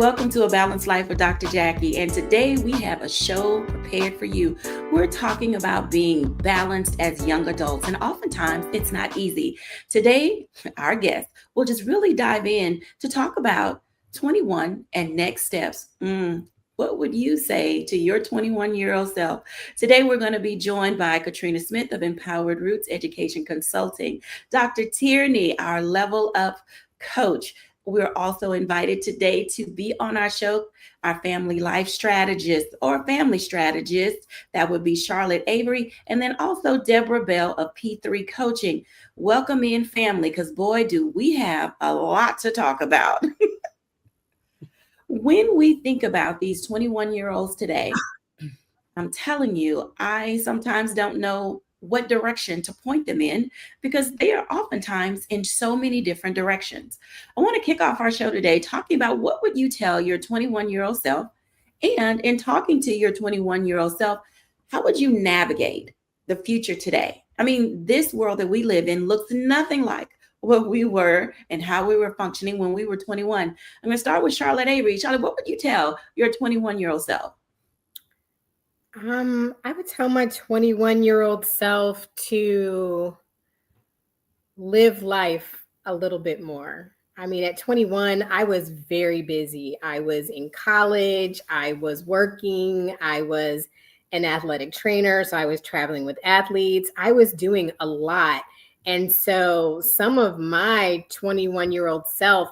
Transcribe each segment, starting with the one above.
Welcome to A Balanced Life with Dr. Jackie. And today we have a show prepared for you. We're talking about being balanced as young adults, and oftentimes it's not easy. Today, our guest will just really dive in to talk about 21 and next steps. What would you say to your 21-year-old self? Today, we're going to be joined by Katrina Smith of Empowered Roots Education Consulting, Dr. Tierney, our Level Up coach. We're also invited today to be on our show, our family life strategist or family strategist. That would be Charlotte Avery. And then also Deborah Bell of P3 Coaching. Welcome in, family, because boy, do we have a lot to talk about. When we think about these 21-year-olds today, I'm telling you, I sometimes don't know what direction to point them in because they are oftentimes in so many different directions. I want to kick off our show today talking about what would you tell your 21-year-old self? And in talking to your 21-year-old self, how would you navigate the future today? I mean, this world that we live in looks nothing like what we were and how we were functioning when we were 21. I'm going to start with Charlotte Avery. Charlotte, what would you tell your 21-year-old self? I would tell my 21-year-old self to live life a little bit more. I mean, at 21, I was very busy. I was in college, I was working, I was an athletic trainer, so I was traveling with athletes. I was doing a lot. And so some of my 21-year-old self,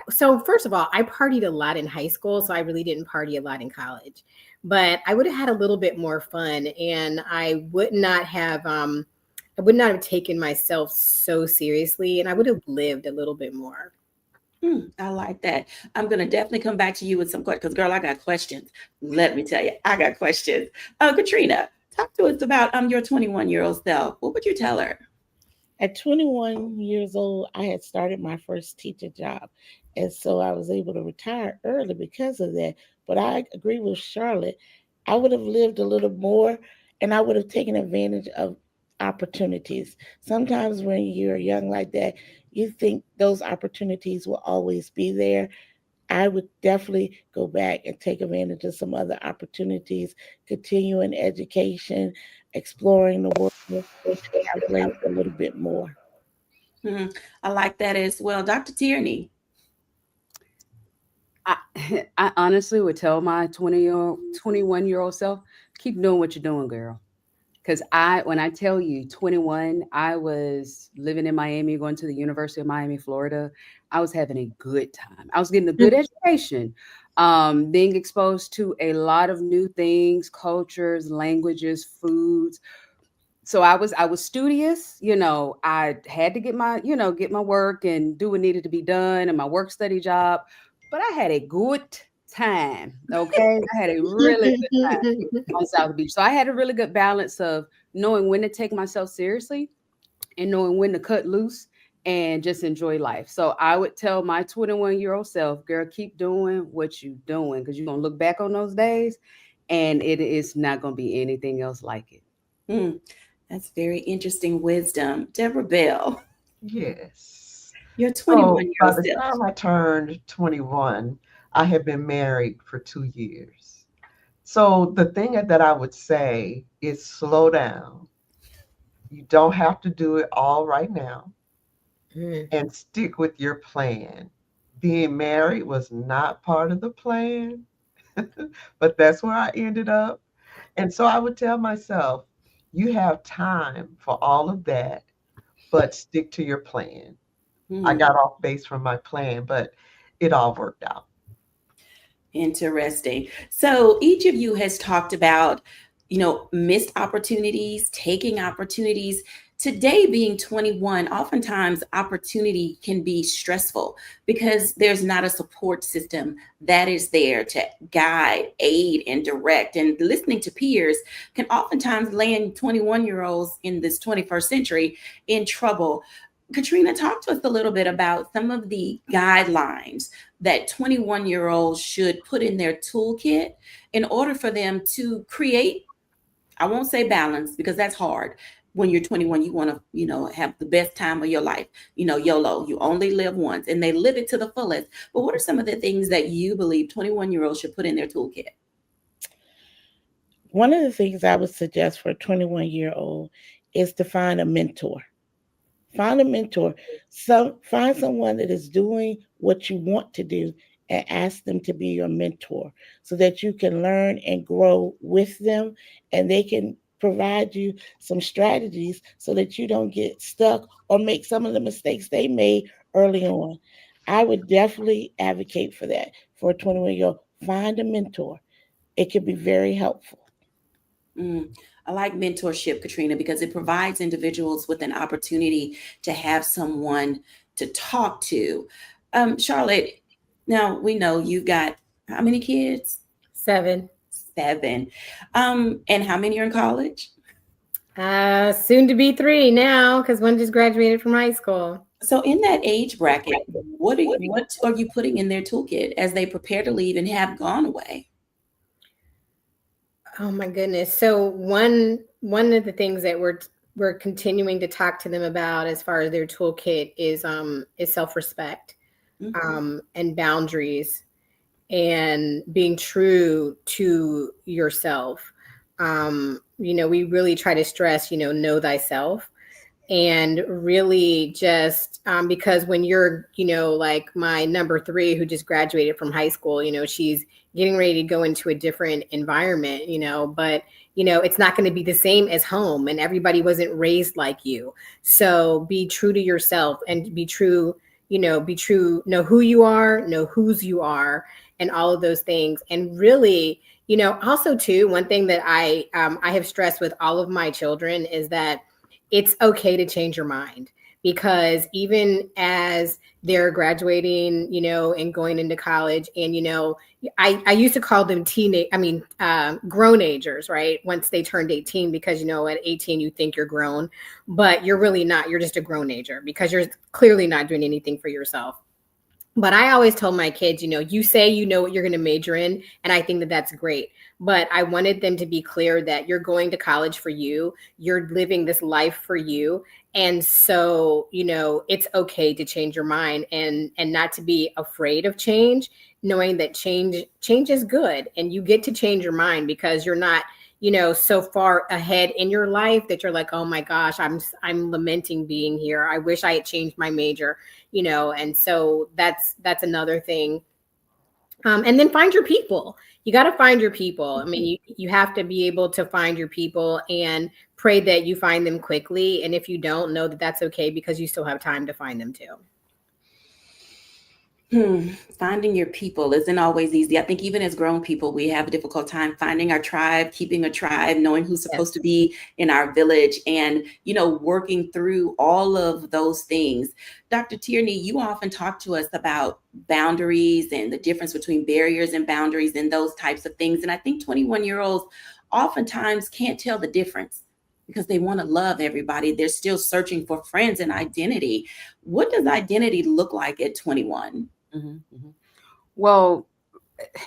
so first of all, I partied a lot in high school, so I really didn't party a lot in college. But I would have had a little bit more fun, and I would not have taken myself so seriously, and I would have lived a little bit more. I like that. I'm going to definitely come back to you with some questions because, girl, I got questions. Let me tell you, I got questions. Katrina, talk to us about your 21-year-old self. What would you tell her? At 21 years old, I had started my first teacher job. And so I was able to retire early because of that. But I agree with Charlotte. I would have lived a little more and I would have taken advantage of opportunities. Sometimes when you're young like that, you think those opportunities will always be there. I would definitely go back and take advantage of some other opportunities, continuing education, exploring the world, traveling a little bit more. I like that as well. Dr. Tierney. I honestly would tell my 21-year-old self, keep doing what you're doing, girl. Because when I tell you 21, I was living in Miami, going to the University of Miami, Florida. I was having a good time. I was getting a good education, being exposed to a lot of new things, cultures, languages, foods. So I was studious, I had to get my work and do what needed to be done and my work study job. But I had a good time. Okay. I had a really good time on South Beach. So I had a really good balance of knowing when to take myself seriously and knowing when to cut loose and just enjoy life. So I would tell my 21-year-old self, girl, keep doing what you're doing because you're going to look back on those days and it is not going to be anything else like it. That's very interesting wisdom. Deborah Bell. Yes. You're 21-year-old by the time I turned 21, I had been married for 2 years. So the thing that I would say is slow down. You don't have to do it all right now and stick with your plan. Being married was not part of the plan, but that's where I ended up. And so I would tell myself, you have time for all of that, but stick to your plan. I got off base from my plan, but it all worked out. Interesting. So each of you has talked about, missed opportunities, taking opportunities. Today, being 21, oftentimes opportunity can be stressful because there's not a support system that is there to guide, aid, and direct. And listening to peers can oftentimes land 21-year-olds in this 21st century in trouble. Katrina, talk to us a little bit about some of the guidelines that 21-year-olds should put in their toolkit in order for them to create, I won't say balance because that's hard, when you're 21, you want to, have the best time of your life. YOLO, you only live once, and they live it to the fullest. But what are some of the things that you believe 21-year-olds should put in their toolkit? One of the things I would suggest for a 21-year-old is to find a mentor. Find a mentor. Find someone that is doing what you want to do and ask them to be your mentor so that you can learn and grow with them, and they can provide you some strategies so that you don't get stuck or make some of the mistakes they made early on. I would definitely advocate for that for a 21-year-old. Find a mentor. It can be very helpful. Mm, I like mentorship, Katrina, because it provides individuals with an opportunity to have someone to talk to. Charlotte, now we know you got how many kids? 7. 7. And how many are in college? Soon to be 3 now, because one just graduated from high school. So in that age bracket, what are you putting in their toolkit as they prepare to leave and have gone away? Oh my goodness. So one of the things that we're continuing to talk to them about as far as their toolkit is self-respect, Mhm. and boundaries, and being true to yourself. We really try to stress, know thyself, and really just because when you're, like my number 3 who just graduated from high school, she's getting ready to go into a different environment, but it's not going to be the same as home, and everybody wasn't raised like you. So be true to yourself and be true, know who you are, know whose you are, and all of those things. And really, also too, one thing that I have stressed with all of my children is that it's okay to change your mind, because even as they're graduating, and going into college, and I used to call them grown agers, right? Once they turned 18, because at 18 you think you're grown, but you're really not. You're just a grown ager because you're clearly not doing anything for yourself. But I always told my kids, you say you know what you're going to major in, and I think that that's great. But I wanted them to be clear that you're going to college for you, you're living this life for you. And so, it's okay to change your mind, and not to be afraid of change, knowing that change is good, and you get to change your mind because you're not, so far ahead in your life that you're like, oh my gosh, I'm lamenting being here. I wish I had changed my major, and so that's another thing. And then find your people. You got to find your people. I mean, you have to be able to find your people, and pray that you find them quickly. And if you don't, know that that's okay, because you still have time to find them too. Finding your people isn't always easy. I think even as grown people, we have a difficult time finding our tribe, keeping a tribe, knowing who's Yes. supposed to be in our village, and working through all of those things. Dr. Tierney, you often talk to us about boundaries and the difference between barriers and boundaries and those types of things. And I think 21-year-olds oftentimes can't tell the difference because they want to love everybody. They're still searching for friends and identity. What does identity look like at 21? Well,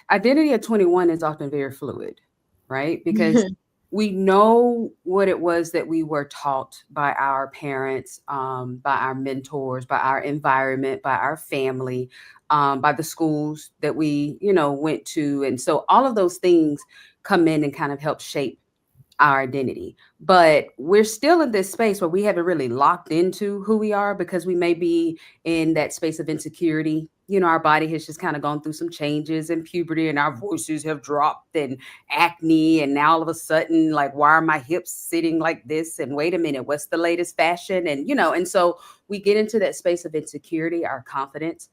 identity at 21 is often very fluid, right? Because we know what it was that we were taught by our parents, by our mentors, by our environment, by our family, by the schools that we, went to. And so all of those things come in and kind of help shape our identity. But we're still in this space where we haven't really locked into who we are, because we may be in that space of insecurity. Our body has just kind of gone through some changes in puberty, and our voices have dropped, and acne. And now all of a sudden, like, why are my hips sitting like this? And wait a minute, what's the latest fashion? And so we get into that space of insecurity. Our confidence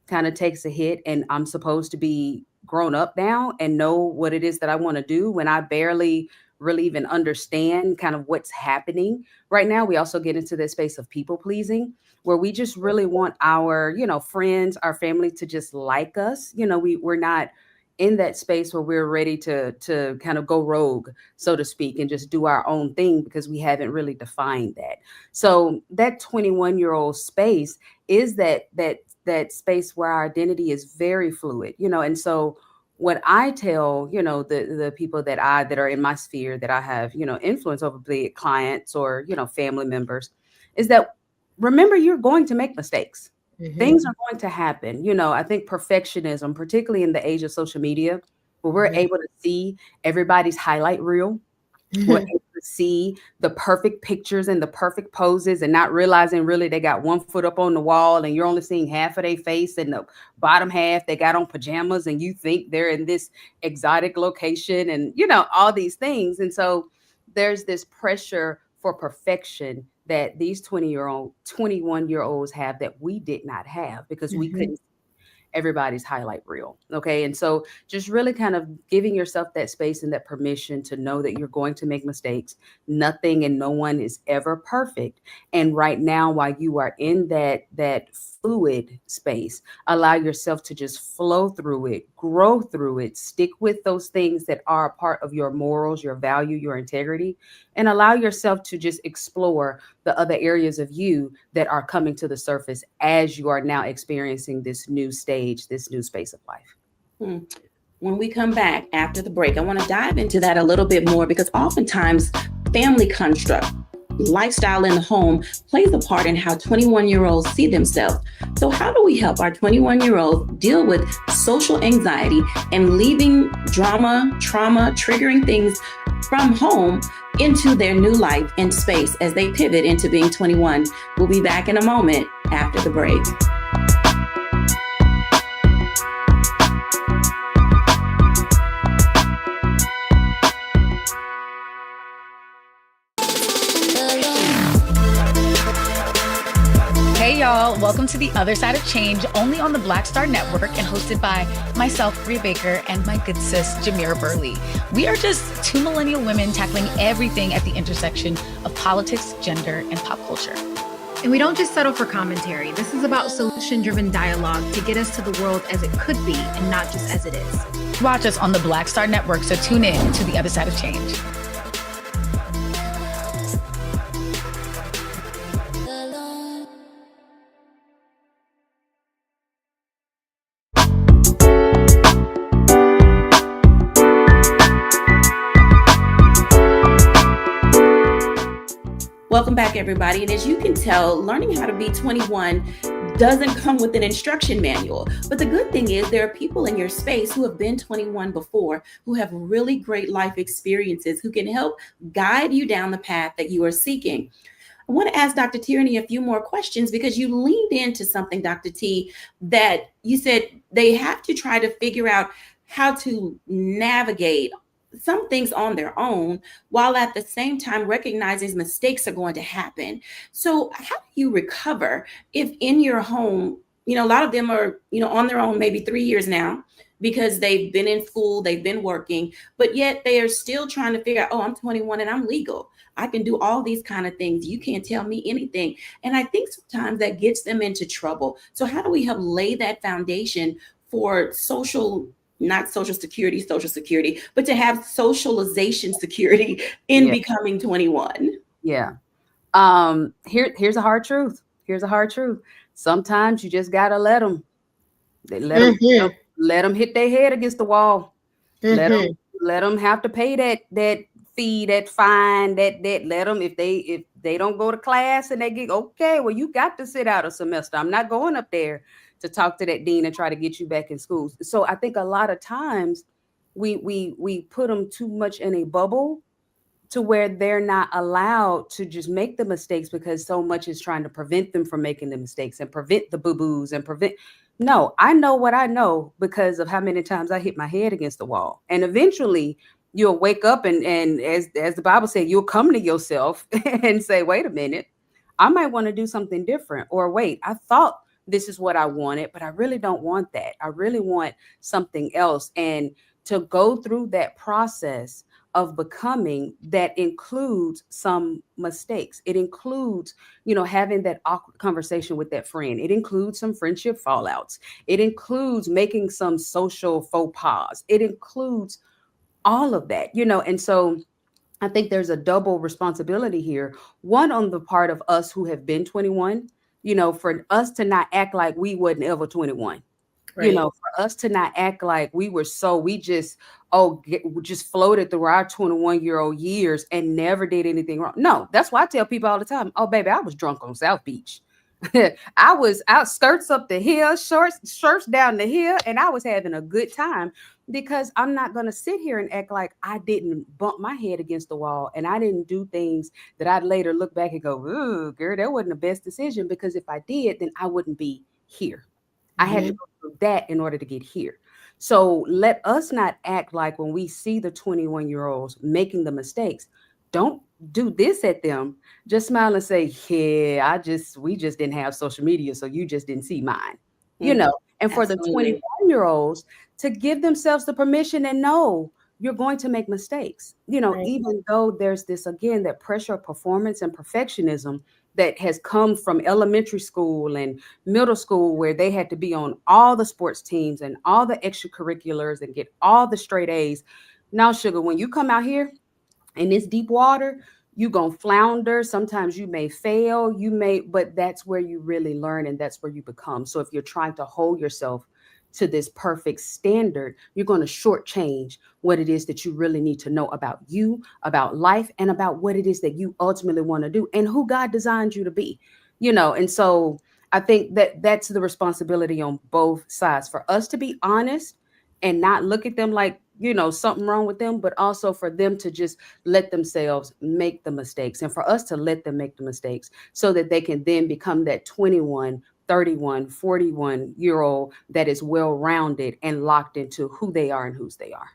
kind of takes a hit, and I'm supposed to be grown up now and know what it is that I want to do when I barely really even understand kind of what's happening right now. We also get into this space of people pleasing, where we just really want our, friends, our family to just like us. We're not in that space where we're ready to kind of go rogue, so to speak, and just do our own thing, because we haven't really defined that. So that 21-year-old space is that space where our identity is very fluid, and so what I tell, the people that are in my sphere that I have, influence over, be it clients or, family members, is that remember you're going to make mistakes. Mhm. Things are going to happen. I think perfectionism, particularly in the age of social media, where we're Mhm. able to see everybody's highlight reel, we're able to see the perfect pictures and the perfect poses and not realizing really they got one foot up on the wall and you're only seeing half of their face and the bottom half they got on pajamas and you think they're in this exotic location and all these things. And so there's this pressure for perfection that these 20-year-old 21-year-olds have that we did not have because we Mhm. couldn't everybody's highlight reel. Okay. And so just really kind of giving yourself that space and that permission to know that you're going to make mistakes. Nothing and no one is ever perfect. And right now, while you are in that fluid space, allow yourself to just flow through it, grow through it, stick with those things that are a part of your morals, your value, your integrity, and allow yourself to just explore the other areas of you that are coming to the surface as you are now experiencing this new stage, this new space of life. Hmm. When we come back after the break, I want to dive into that a little bit more because oftentimes family construct, lifestyle in the home plays a part in how 21-year-olds see themselves. So, how do we help our 21-year-olds deal with social anxiety and leaving drama, trauma, triggering things from home into their new life and space as they pivot into being 21? We'll be back in a moment after the break. Hey y'all, welcome to The Other Side of Change, only on the Black Star Network and hosted by myself, Bria Baker, and my good sis, Jamira Burley. We are just two millennial women tackling everything at the intersection of politics, gender, and pop culture. And we don't just settle for commentary. This is about solution-driven dialogue to get us to the world as it could be and not just as it is. Watch us on the Black Star Network, so tune in to The Other Side of Change. Welcome back, everybody. And as you can tell, learning how to be 21 doesn't come with an instruction manual. But the good thing is, there are people in your space who have been 21 before, who have really great life experiences, who can help guide you down the path that you are seeking. I want to ask Dr. Tierney a few more questions because you leaned into something, Dr. T, that you said they have to try to figure out how to navigate some things on their own while at the same time recognizing mistakes are going to happen. So, how do you recover if in your home, a lot of them are, on their own maybe 3 years now because they've been in school, they've been working, but yet they are still trying to figure out, oh, I'm 21 and I'm legal. I can do all these kind of things. You can't tell me anything. And I think sometimes that gets them into trouble. So how do we help lay that foundation for not social security, but to have socialization security in Yeah. becoming 21? Yeah. Here's a hard truth. Here's a hard truth. Sometimes you just gotta let them. They Mhm. let them hit their head against the wall. Let them Mhm. let them have to pay that fee, that fine, that let them if they don't go to class and they get okay, well you got to sit out a semester. I'm not going up there to talk to that dean and try to get you back in school. So I think a lot of times we put them too much in a bubble to where they're not allowed to just make the mistakes because so much is trying to prevent them from making the mistakes and prevent the boo-boos and prevent. No, I know what I know because of how many times I hit my head against the wall. And eventually you'll wake up and as the Bible said, you'll come to yourself and say, wait a minute, I might want to do something different. Or wait, I thought this is what I wanted, but I really don't want that. I really want something else. And to go through that process of becoming that includes some mistakes. It includes, having that awkward conversation with that friend. It includes some friendship fallouts. It includes making some social faux pas. It includes all of that, and so I think there's a double responsibility here. One on the part of us who have been 21, for us to not act like we wasn't ever 21. You Right. know, for us to not act like we just, we just floated through our 21-year-old years and never did anything wrong. No, that's why I tell people all the time, oh, baby, I was drunk on South Beach. I was out skirts up the hill, shirts down the hill, and I was having a good time because I'm not going to sit here and act like I didn't bump my head against the wall and I didn't do things that I'd later look back and go, ooh, girl, that wasn't the best decision, because if I did, then I wouldn't be here. I had to Mhm. go through that in order to get here. So let us not act like when we see the 21-year-olds making the mistakes, don't do this at them. Just smile and say, yeah, we just didn't have social media, so you just didn't see mine. You Mm, know, and for the absolutely. 21-year-olds to give themselves the permission and know you're going to make mistakes. You know, Right. even though there's this, again, that pressure of performance and perfectionism that has come from elementary school and middle school, where they had to be on all the sports teams and all the extracurriculars and get all the straight A's. Now, sugar, when you come out here in this deep water, you gonna flounder. Sometimes you may fail, but that's where you really learn and that's where you become. So if you're trying to hold yourself to this perfect standard, you're going to shortchange what it is that you really need to know about you, about life, and about what it is that you ultimately want to do and who God designed you to be. And so I think that that's the responsibility on both sides, for us to be honest and not look at them like, something wrong with them, but also for them to just let themselves make the mistakes, and for us to let them make the mistakes so that they can then become that 21, 31, 41-year old that is well-rounded and locked into who they are and whose they are.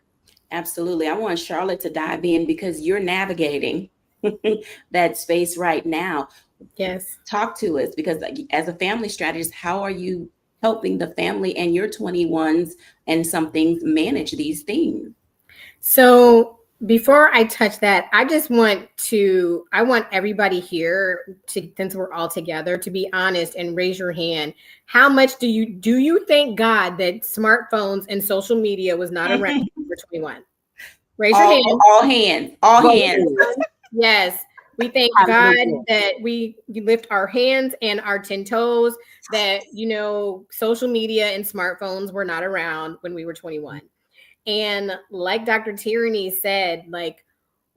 Absolutely. I want Charlotte to dive in because you're navigating that space right now. Yes. Talk to us, because like, as a family strategist, how are you helping the family and your 21s and some things manage these things? So before I touch that, I want everybody here to, since we're all together, to be honest and raise your hand. How much do you thank God that smartphones and social media was not around for 21? Raise your hand. All hands, all But hands. Yes. We thank God that we lift our hands and our 10 toes, that, social media and smartphones were not around when we were 21. And like Dr. Tierney said, like,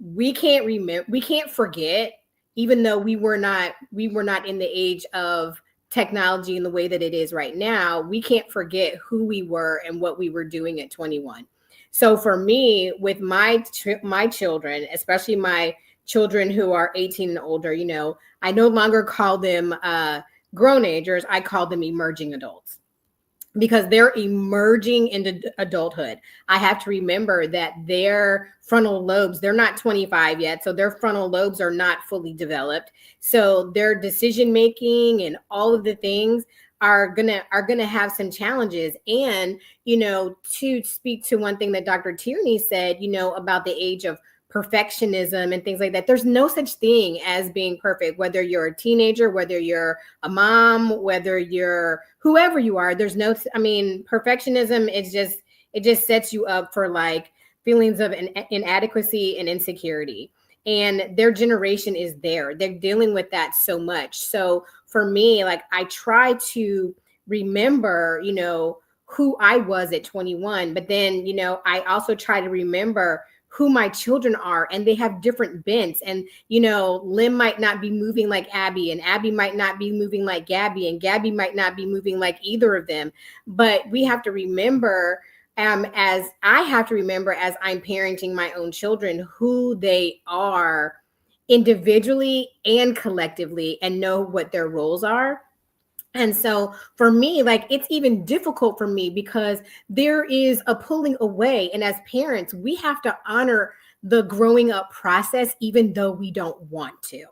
we can't forget, even though we were not in the age of technology in the way that it is right now, we can't forget who we were and what we were doing at 21. So for me, with my children, especially my children who are 18 and older, I no longer call them grown agers. I call them emerging adults, because they're emerging into adulthood. I have to remember that their frontal lobes, they're not 25 yet, so their frontal lobes are not fully developed. So their decision making and all of the things are gonna have some challenges. And to speak to one thing that Dr. Tierney said, about the age of perfectionism and things like that, there's no such thing as being perfect, whether you're a teenager, whether you're a mom, whether you're whoever you are. Perfectionism it just sets you up for like feelings of inadequacy and insecurity. And their generation is they're dealing with that so much. So for me, like, I try to remember, who I was at 21, but then, I also try to remember who my children are, and they have different bents. And, Lim might not be moving like Abby, and Abby might not be moving like Gabby, and Gabby might not be moving like either of them. But we have to remember, as I have to remember, as I'm parenting my own children, who they are individually and collectively, and know what their roles are. And so for me, like, it's even difficult for me because there is a pulling away. And as parents, we have to honor the growing up process, even though we don't want to.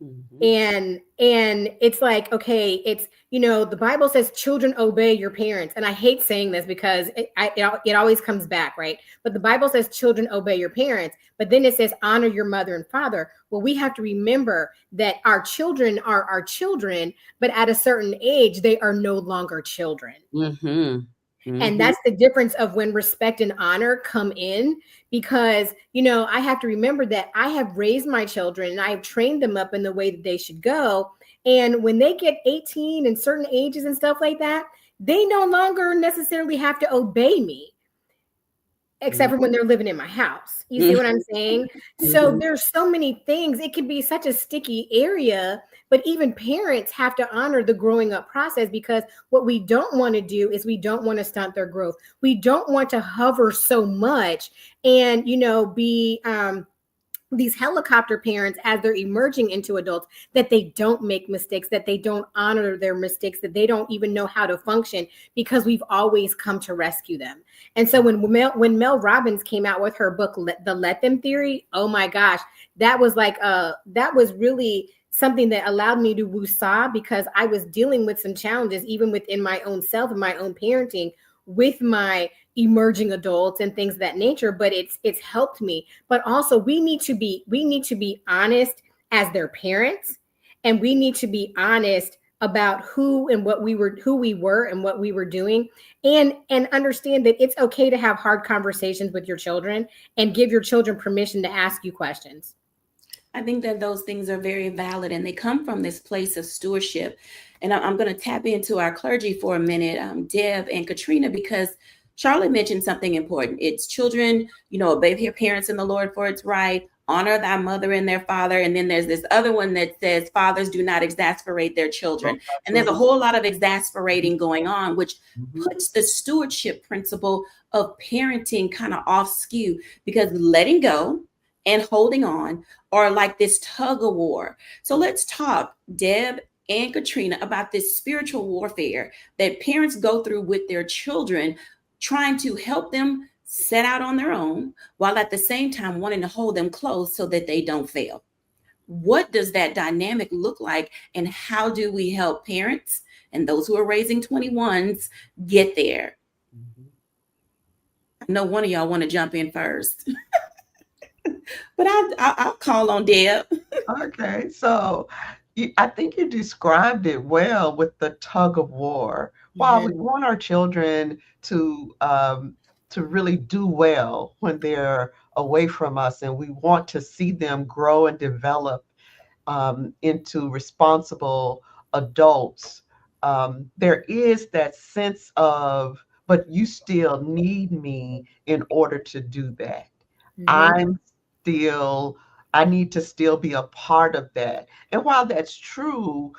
Mm-hmm. And it's like, okay, it's, the Bible says children obey your parents. And I hate saying this because it always comes back, right? But the Bible says children obey your parents, but then it says honor your mother and father. Well, we have to remember that our children are our children, but at a certain age, they are no longer children. Mm-hmm. Mm-hmm. And that's the difference of when respect and honor come in, because, I have to remember that I have raised my children and I have trained them up in the way that they should go. And when they get 18 and certain ages and stuff like that, they no longer necessarily have to obey me, except for when they're living in my house. You see what I'm saying? So Mhm. there's so many things. It can be such a sticky area, but even parents have to honor the growing up process, because what we don't want to do is we don't want to stunt their growth. We don't want to hover so much and, be these helicopter parents as they're emerging into adults, that they don't make mistakes, that they don't honor their mistakes, that they don't even know how to function, because we've always come to rescue them. And so when Mel Robbins came out with her book The Let Them Theory, oh my gosh, that was that was really something that allowed me to woosah, because I was dealing with some challenges even within my own self and my own parenting with my emerging adults and things of that nature. But it's helped me. But also we need to be honest as their parents, and we need to be honest about who we were and what we were doing, and understand that it's okay to have hard conversations with your children and give your children permission to ask you questions. I think that those things are very valid, and they come from this place of stewardship. And I'm going to tap into our clergy for a minute, Deb and Katrina, because Charlotte mentioned something important. It's children, obey their parents in the Lord, for it's right. Honor thy mother and their father. And then there's this other one that says, fathers, do not exasperate their children. And there's a whole lot of exasperating going on, which puts the stewardship principle of parenting kind of off skew, because letting go and holding on are like this tug of war. So let's talk, Deb and Katrina, about this spiritual warfare that parents go through with their children, trying to help them set out on their own while at the same time wanting to hold them close so that they don't fail. What does that dynamic look like, and how do we help parents and those who are raising 21s get there? I know one of y'all want to jump in first. But I'll call on Deb. Okay, so I think you described it well with the tug of war. While we want our children to really do well when they're away from us, and we want to see them grow and develop into responsible adults, there is that sense of, but you still need me in order to do that. I'm still, I need to still be a part of that. And while that's true,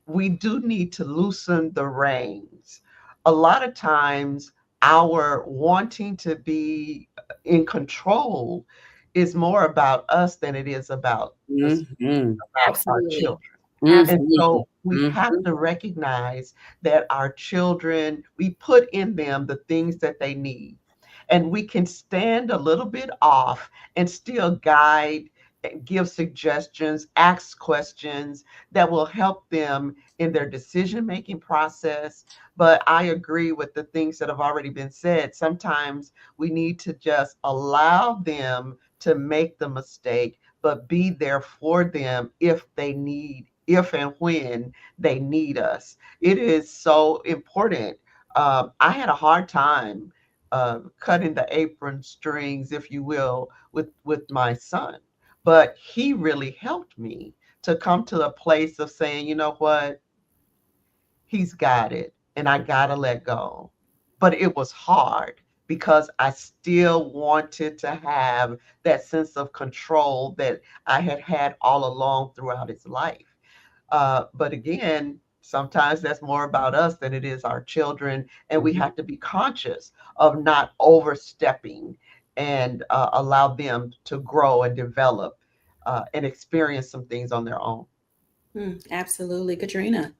we do need to loosen the reins. A lot of times, our wanting to be in control is more about us than it is about Mm-hmm. about our Absolutely. children. And Absolutely. so we have Mm-hmm. to recognize that our children, we put in them the things that they need. And we can stand a little bit off and still guide, give suggestions, ask questions that will help them in their decision making process. But I agree with the things that have already been said. Sometimes we need to just allow them to make the mistake, but be there for them if and when they need us. It is so important. I had a hard time cutting the apron strings, if you will, with my son, but he really helped me to come to a place of saying, you know what, he's got it, and I gotta let go. But it was hard because I still wanted to have that sense of control that I had had all along throughout his life. But again, sometimes that's more about us than it is our children, and we have to be conscious of not overstepping and allow them to grow and develop and experience some things on their own. Absolutely, Katrina.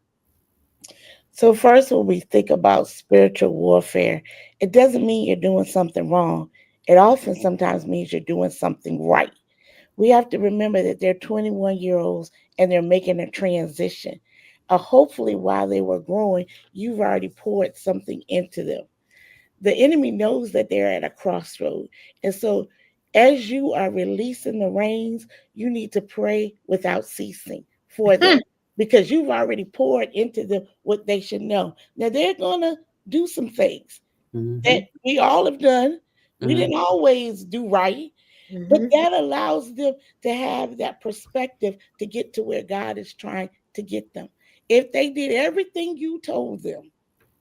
So, first, when we think about spiritual warfare, it doesn't mean you're doing something wrong. It often sometimes means you're doing something right. We have to remember that they're 21-year-olds and they're making a transition. Hopefully, while they were growing, you've already poured something into them. The enemy knows that they're at a crossroad. And so, as you are releasing the reins, you need to pray without ceasing for them, because you've already poured into them what they should know. Now, they're going to do some things Mm-hmm. that we all have done. We Mm-hmm. didn't always do right, but that allows them to have that perspective to get to where God is trying to get them. If they did everything you told them,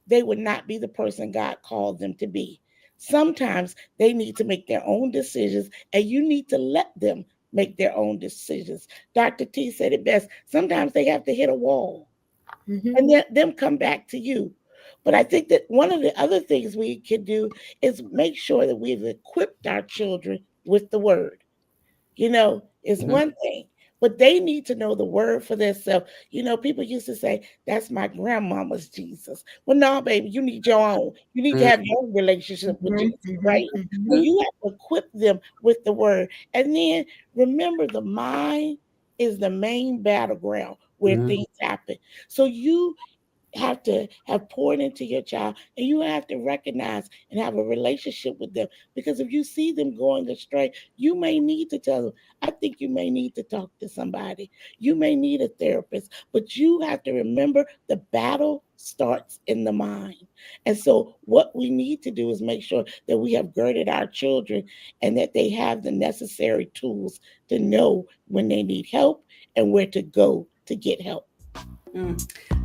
they would not be the person God called them to be. Sometimes they need to make their own decisions, and you need to let them make their own decisions. Dr. T said it best. Sometimes they have to hit a wall and then them come back to you. But I think that one of the other things we can do is make sure that we've equipped our children with the word. Is Mhm. one thing, but they need to know the word for themselves. People used to say, that's my grandmama's Jesus. Well, no, baby, you need your own. You need to have your own relationship with Jesus, right? So Mhm. you have to equip them with the word. And then remember, the mind is the main battleground where Mhm. things happen. So you have to have poured into your child, and you have to recognize and have a relationship with them, because if you see them going astray, you may need to tell them, I think you may need to talk to somebody, you may need a therapist. But you have to remember, the battle starts in the mind. And so what we need to do is make sure that we have girded our children, and that they have the necessary tools to know when they need help and where to go to get help.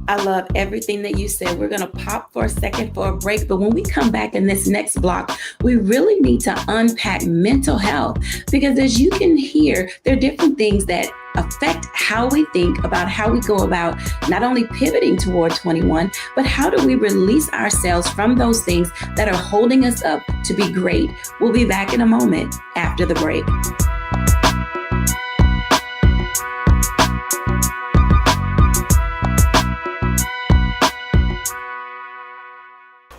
I love everything that you said. We're going to pop for a second for a break. But when we come back in this next block, we really need to unpack mental health, because as you can hear, there are different things that affect how we think about how we go about not only pivoting toward 21, but how do we release ourselves from those things that are holding us up to be great. We'll be back in a moment after the break.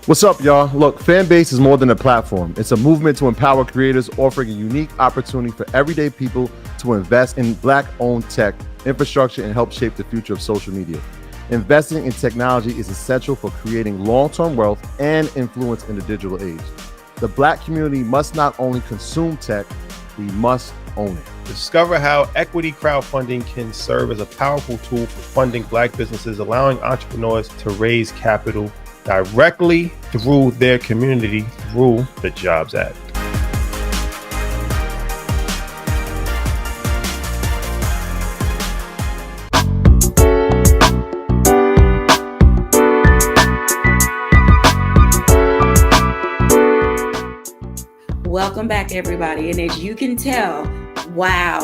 What's up, y'all? Look, Fanbase is more than a platform. It's a movement to empower creators, offering a unique opportunity for everyday people to invest in Black-owned tech, infrastructure, and help shape the future of social media. Investing in technology is essential for creating long-term wealth and influence in the digital age. The Black community must not only consume tech, we must own it. Discover how equity crowdfunding can serve as a powerful tool for funding Black businesses, allowing entrepreneurs to raise capital directly through their community through the Jobs Act. Welcome back, everybody. And as you can tell, wow,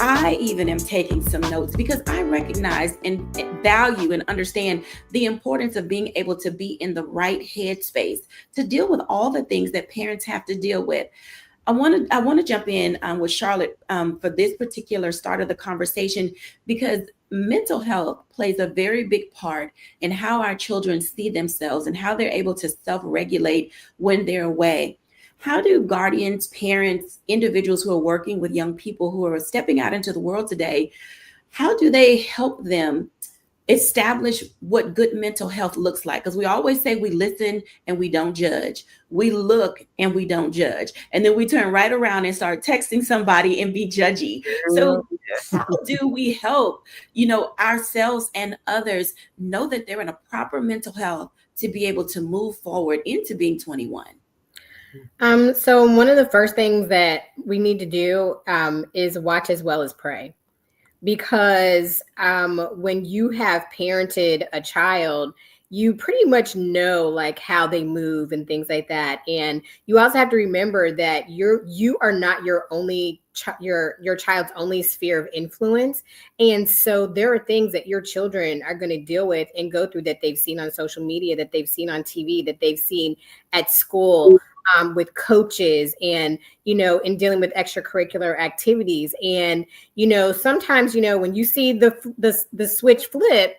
I even am taking some notes, because I recognize and value and understand the importance of being able to be in the right headspace to deal with all the things that parents have to deal with. I want to jump in with Charlotte for this particular start of the conversation, because mental health plays a very big part in how our children see themselves and how they're able to self-regulate when they're away. How do guardians, parents, individuals who are working with young people who are stepping out into the world today, how do they help them establish what good mental health looks like? Because we always say we listen and we don't judge. We look and we don't judge. And then we turn right around and start texting somebody and be judgy. So how do we help, ourselves and others know that they're in a proper mental health to be able to move forward into being 21? So one of the first things that we need to do is watch as well as pray, because when you have parented a child, you pretty much know like how they move and things like that. And you also have to remember that you are not your only your child's only sphere of influence. And so there are things that your children are going to deal with and go through that they've seen on social media, that they've seen on TV, that they've seen at school, with coaches, and in dealing with extracurricular activities. And sometimes when you see the switch flip,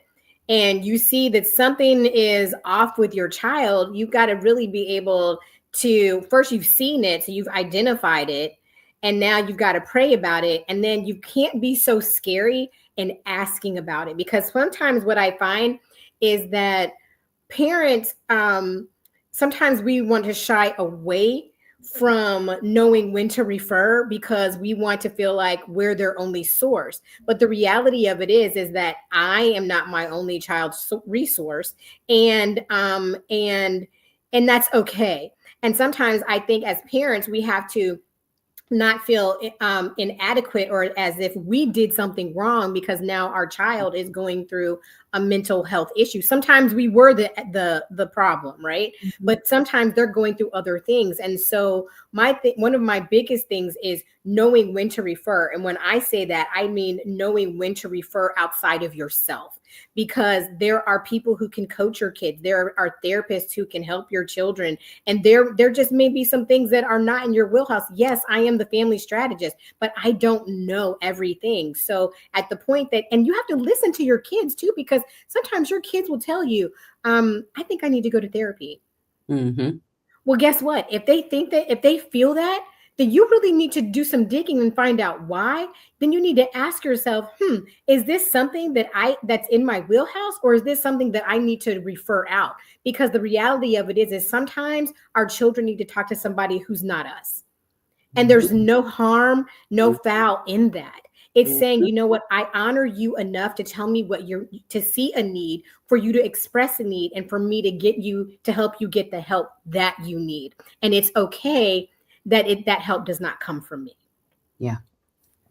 and you see that something is off with your child, you've got to really be able to, first, you've seen it, so you've identified it, and now you've got to pray about it. And then you can't be so scary in asking about it, because sometimes what I find is that parents, sometimes we want to shy away from knowing when to refer, because we want to feel like we're their only source. But the reality of it is that I am not my only child's resource, and that's okay. And sometimes I think as parents, we have to not feel inadequate or as if we did something wrong because now our child is going through a mental health issue. Sometimes we were the problem, right? Mm-hmm. But sometimes they're going through other things. And so one of my biggest things is knowing when to refer. And when I say that, I mean knowing when to refer outside of yourself, because there are people who can coach your kids. There are therapists who can help your children. And there just may be some things that are not in your wheelhouse. Yes, I am the family strategist, but I don't know everything. So at the point that, and you have to listen to your kids too, because sometimes your kids will tell you, I think I need to go to therapy. Mm-hmm. Well, guess what? If they feel that, then you really need to do some digging and find out why. Then you need to ask yourself, is this something that's in my wheelhouse, or is this something that I need to refer out? Because the reality of it is sometimes our children need to talk to somebody who's not us. And there's no harm, no foul in that. It's saying, you know what, I honor you enough to tell me to see a need, for you to express a need, and for me to help you get the help that you need. And it's okay that help does not come from me. Yeah.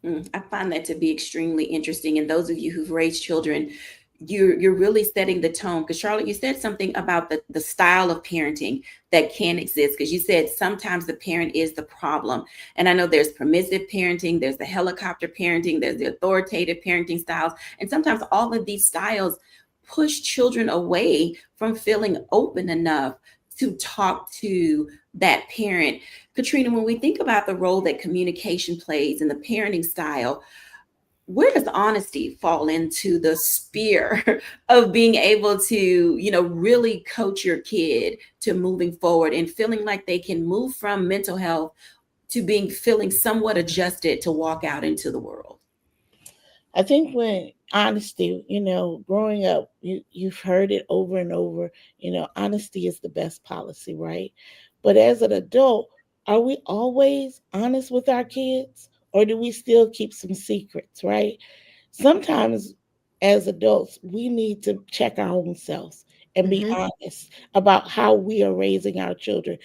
I find that to be extremely interesting. And those of you who've raised children, you're really setting the tone. Because Charlotte, you said something about the style of parenting that can exist. Because you said sometimes the parent is the problem. And I know there's permissive parenting, there's the helicopter parenting, there's the authoritative parenting styles. And sometimes all of these styles push children away from feeling open enough to talk to that parent. Katrina, when we think about the role that communication plays in the parenting style, where does honesty fall into the sphere of being able to, really coach your kid to moving forward and feeling like they can move from mental health to feeling somewhat adjusted to walk out into the world? I think when honesty, growing up, you've heard it over and over, honesty is the best policy, right? But as an adult, are we always honest with our kids, or do we still keep some secrets, right? Sometimes as adults, we need to check our own selves and be honest about how we are raising our children.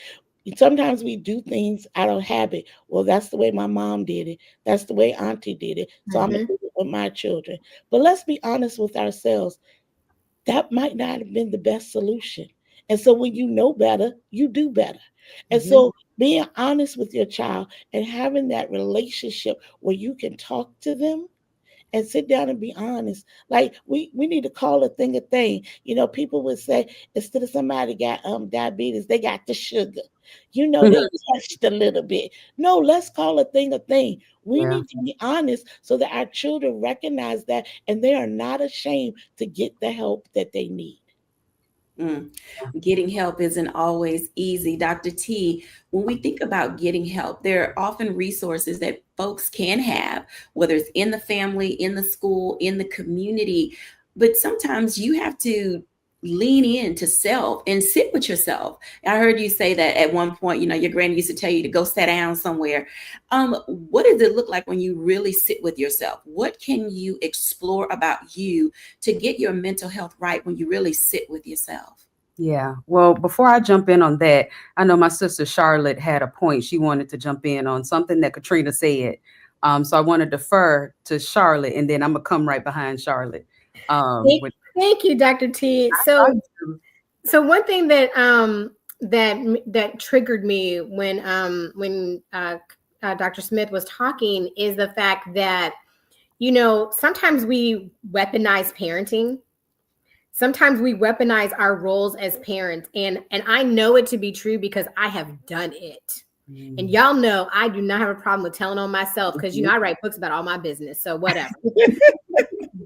Sometimes we do things out of habit. Well, that's the way my mom did it. That's the way auntie did it. So I'm going to do it with my children. But let's be honest with ourselves. That might not have been the best solution. And so when you know better, you do better. And so being honest with your child and having that relationship where you can talk to them and sit down and be honest. Like we need to call a thing a thing. People would say, instead of somebody got diabetes, they got the sugar. They touched a little bit. No, let's call a thing a thing. We need to be honest so that our children recognize that, and they are not ashamed to get the help that they need. Getting help isn't always easy. Dr. T, when we think about getting help, there are often resources that folks can have, whether it's in the family, in the school, in the community. But sometimes you have to lean into self and sit with yourself. I heard you say that at one point, your granny used to tell you to go sit down somewhere. What does it look like when you really sit with yourself? What can you explore about you to get your mental health right when you really sit with yourself? Yeah. Well, before I jump in on that, I know my sister Charlotte had a point. She wanted to jump in on something that Katrina said. So I want to defer to Charlotte, and then I'm going to come right behind Charlotte. Thank you, Dr. T. So one thing that that triggered me when Dr. Smith was talking is the fact that, sometimes we weaponize parenting. Sometimes we weaponize our roles as parents. And I know it to be true because I have done it. And y'all know I do not have a problem with telling on myself because, I write books about all my business. So whatever.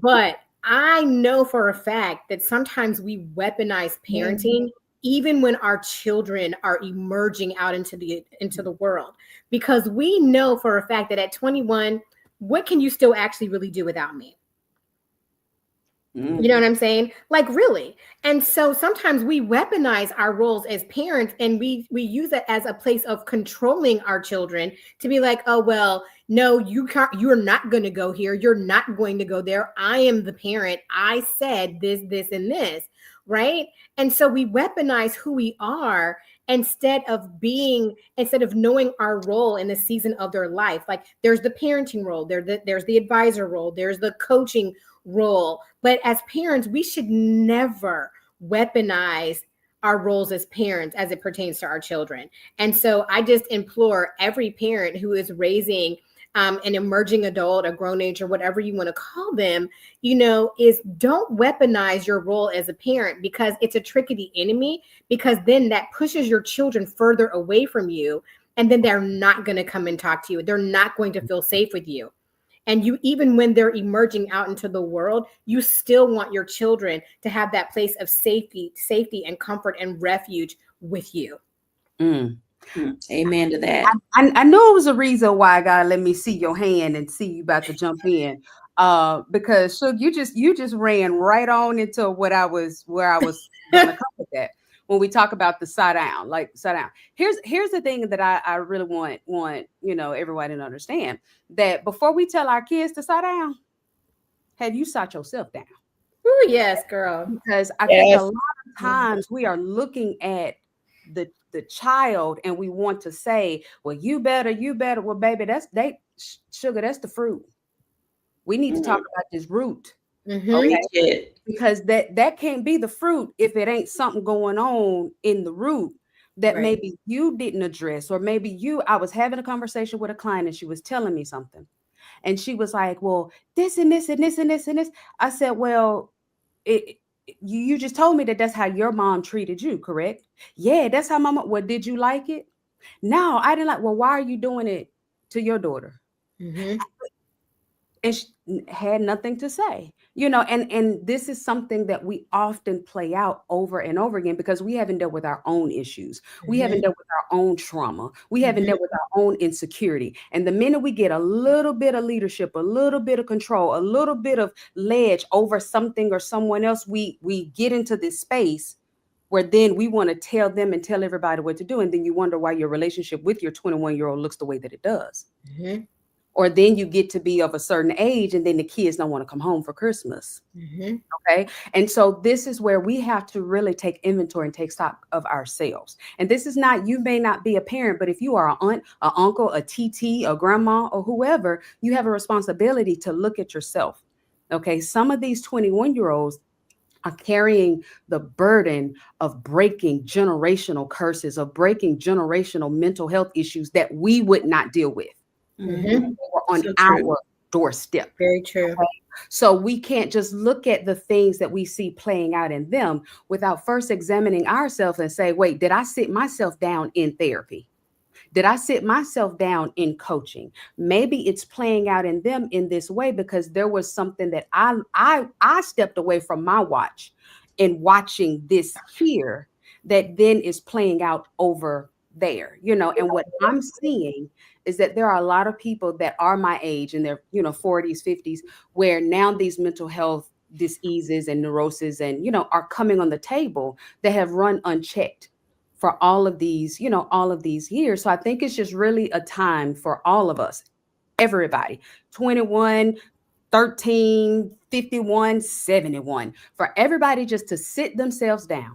But I know for a fact that sometimes we weaponize parenting even when our children are emerging out into the world, because we know for a fact that at 21, what can you still actually really do without me? You know what I'm saying? Like, really. And so sometimes we weaponize our roles as parents, and we use it as a place of controlling our children to be like, oh, well, no, you're not going to go here. You're not going to go there. I am the parent. I said this, and this. right? And so we weaponize who we are instead of knowing our role in the season of their life. Like there's the parenting role, there's the advisor role, there's the coaching role. But as parents, we should never weaponize our roles as parents as it pertains to our children. And so I just implore every parent who is raising an emerging adult, a grown age, or whatever you want to call them, is don't weaponize your role as a parent, because it's a trick of the enemy, because then that pushes your children further away from you. And then they're not going to come and talk to you. They're not going to feel safe with you. And you, even when they're emerging out into the world, you still want your children to have that place of safety and comfort and refuge with you. Amen to that. I know it was a reason why God let me see your hand and see you about to jump in. Because Shug, you just ran right on into where I was gonna come with that. When we talk about the sit down. Here's the thing that I really want everybody to understand, that before we tell our kids to sit down, have you sat yourself down? Oh yes, girl. Because I think a lot of times we are looking at the child and we want to say, well, you better. Well, baby, sugar, that's the fruit. We need to talk about this root. Okay? Because that can't be the fruit if it ain't something going on in the root that maybe you didn't address, or maybe I was having a conversation with a client and she was telling me something. And she was like, well, this and this and this and this and this. I said, well, you just told me that's how your mom treated you, correct? Yeah, that's how my mom. Well, did you like it? No, I didn't like. Well, why are you doing it to your daughter? And she had nothing to say, and this is something that we often play out over and over again because we haven't dealt with our own issues. We haven't dealt with our own trauma. We haven't dealt with our own insecurity. And the minute we get a little bit of leadership, a little bit of control, a little bit of ledge over something or someone else, we get into this space where then we want to tell them and tell everybody what to do. And then you wonder why your relationship with your 21-year-old looks the way that it does. Or then you get to be of a certain age and then the kids don't want to come home for Christmas. Okay. And so this is where we have to really take inventory and take stock of ourselves. And this is not, you may not be a parent, but if you are an aunt, an uncle, a TT, a grandma, or whoever, you have a responsibility to look at yourself. Okay. Some of these 21-year-olds are carrying the burden of breaking generational curses, of breaking generational mental health issues that we would not deal with. Or on our doorstep. Very true. Okay? So we can't just look at the things that we see playing out in them without first examining ourselves and say, wait, did I sit myself down in therapy? Did I sit myself down in coaching? Maybe it's playing out in them in this way because there was something that I stepped away from my watch in watching this here that then is playing out over there, and what I'm seeing is that there are a lot of people that are my age in their, 40s, 50s, where now these mental health diseases and neuroses and, are coming on the table that have run unchecked for all of these years. So I think it's just really a time for all of us, everybody, 21, 13, 51, 71, for everybody just to sit themselves down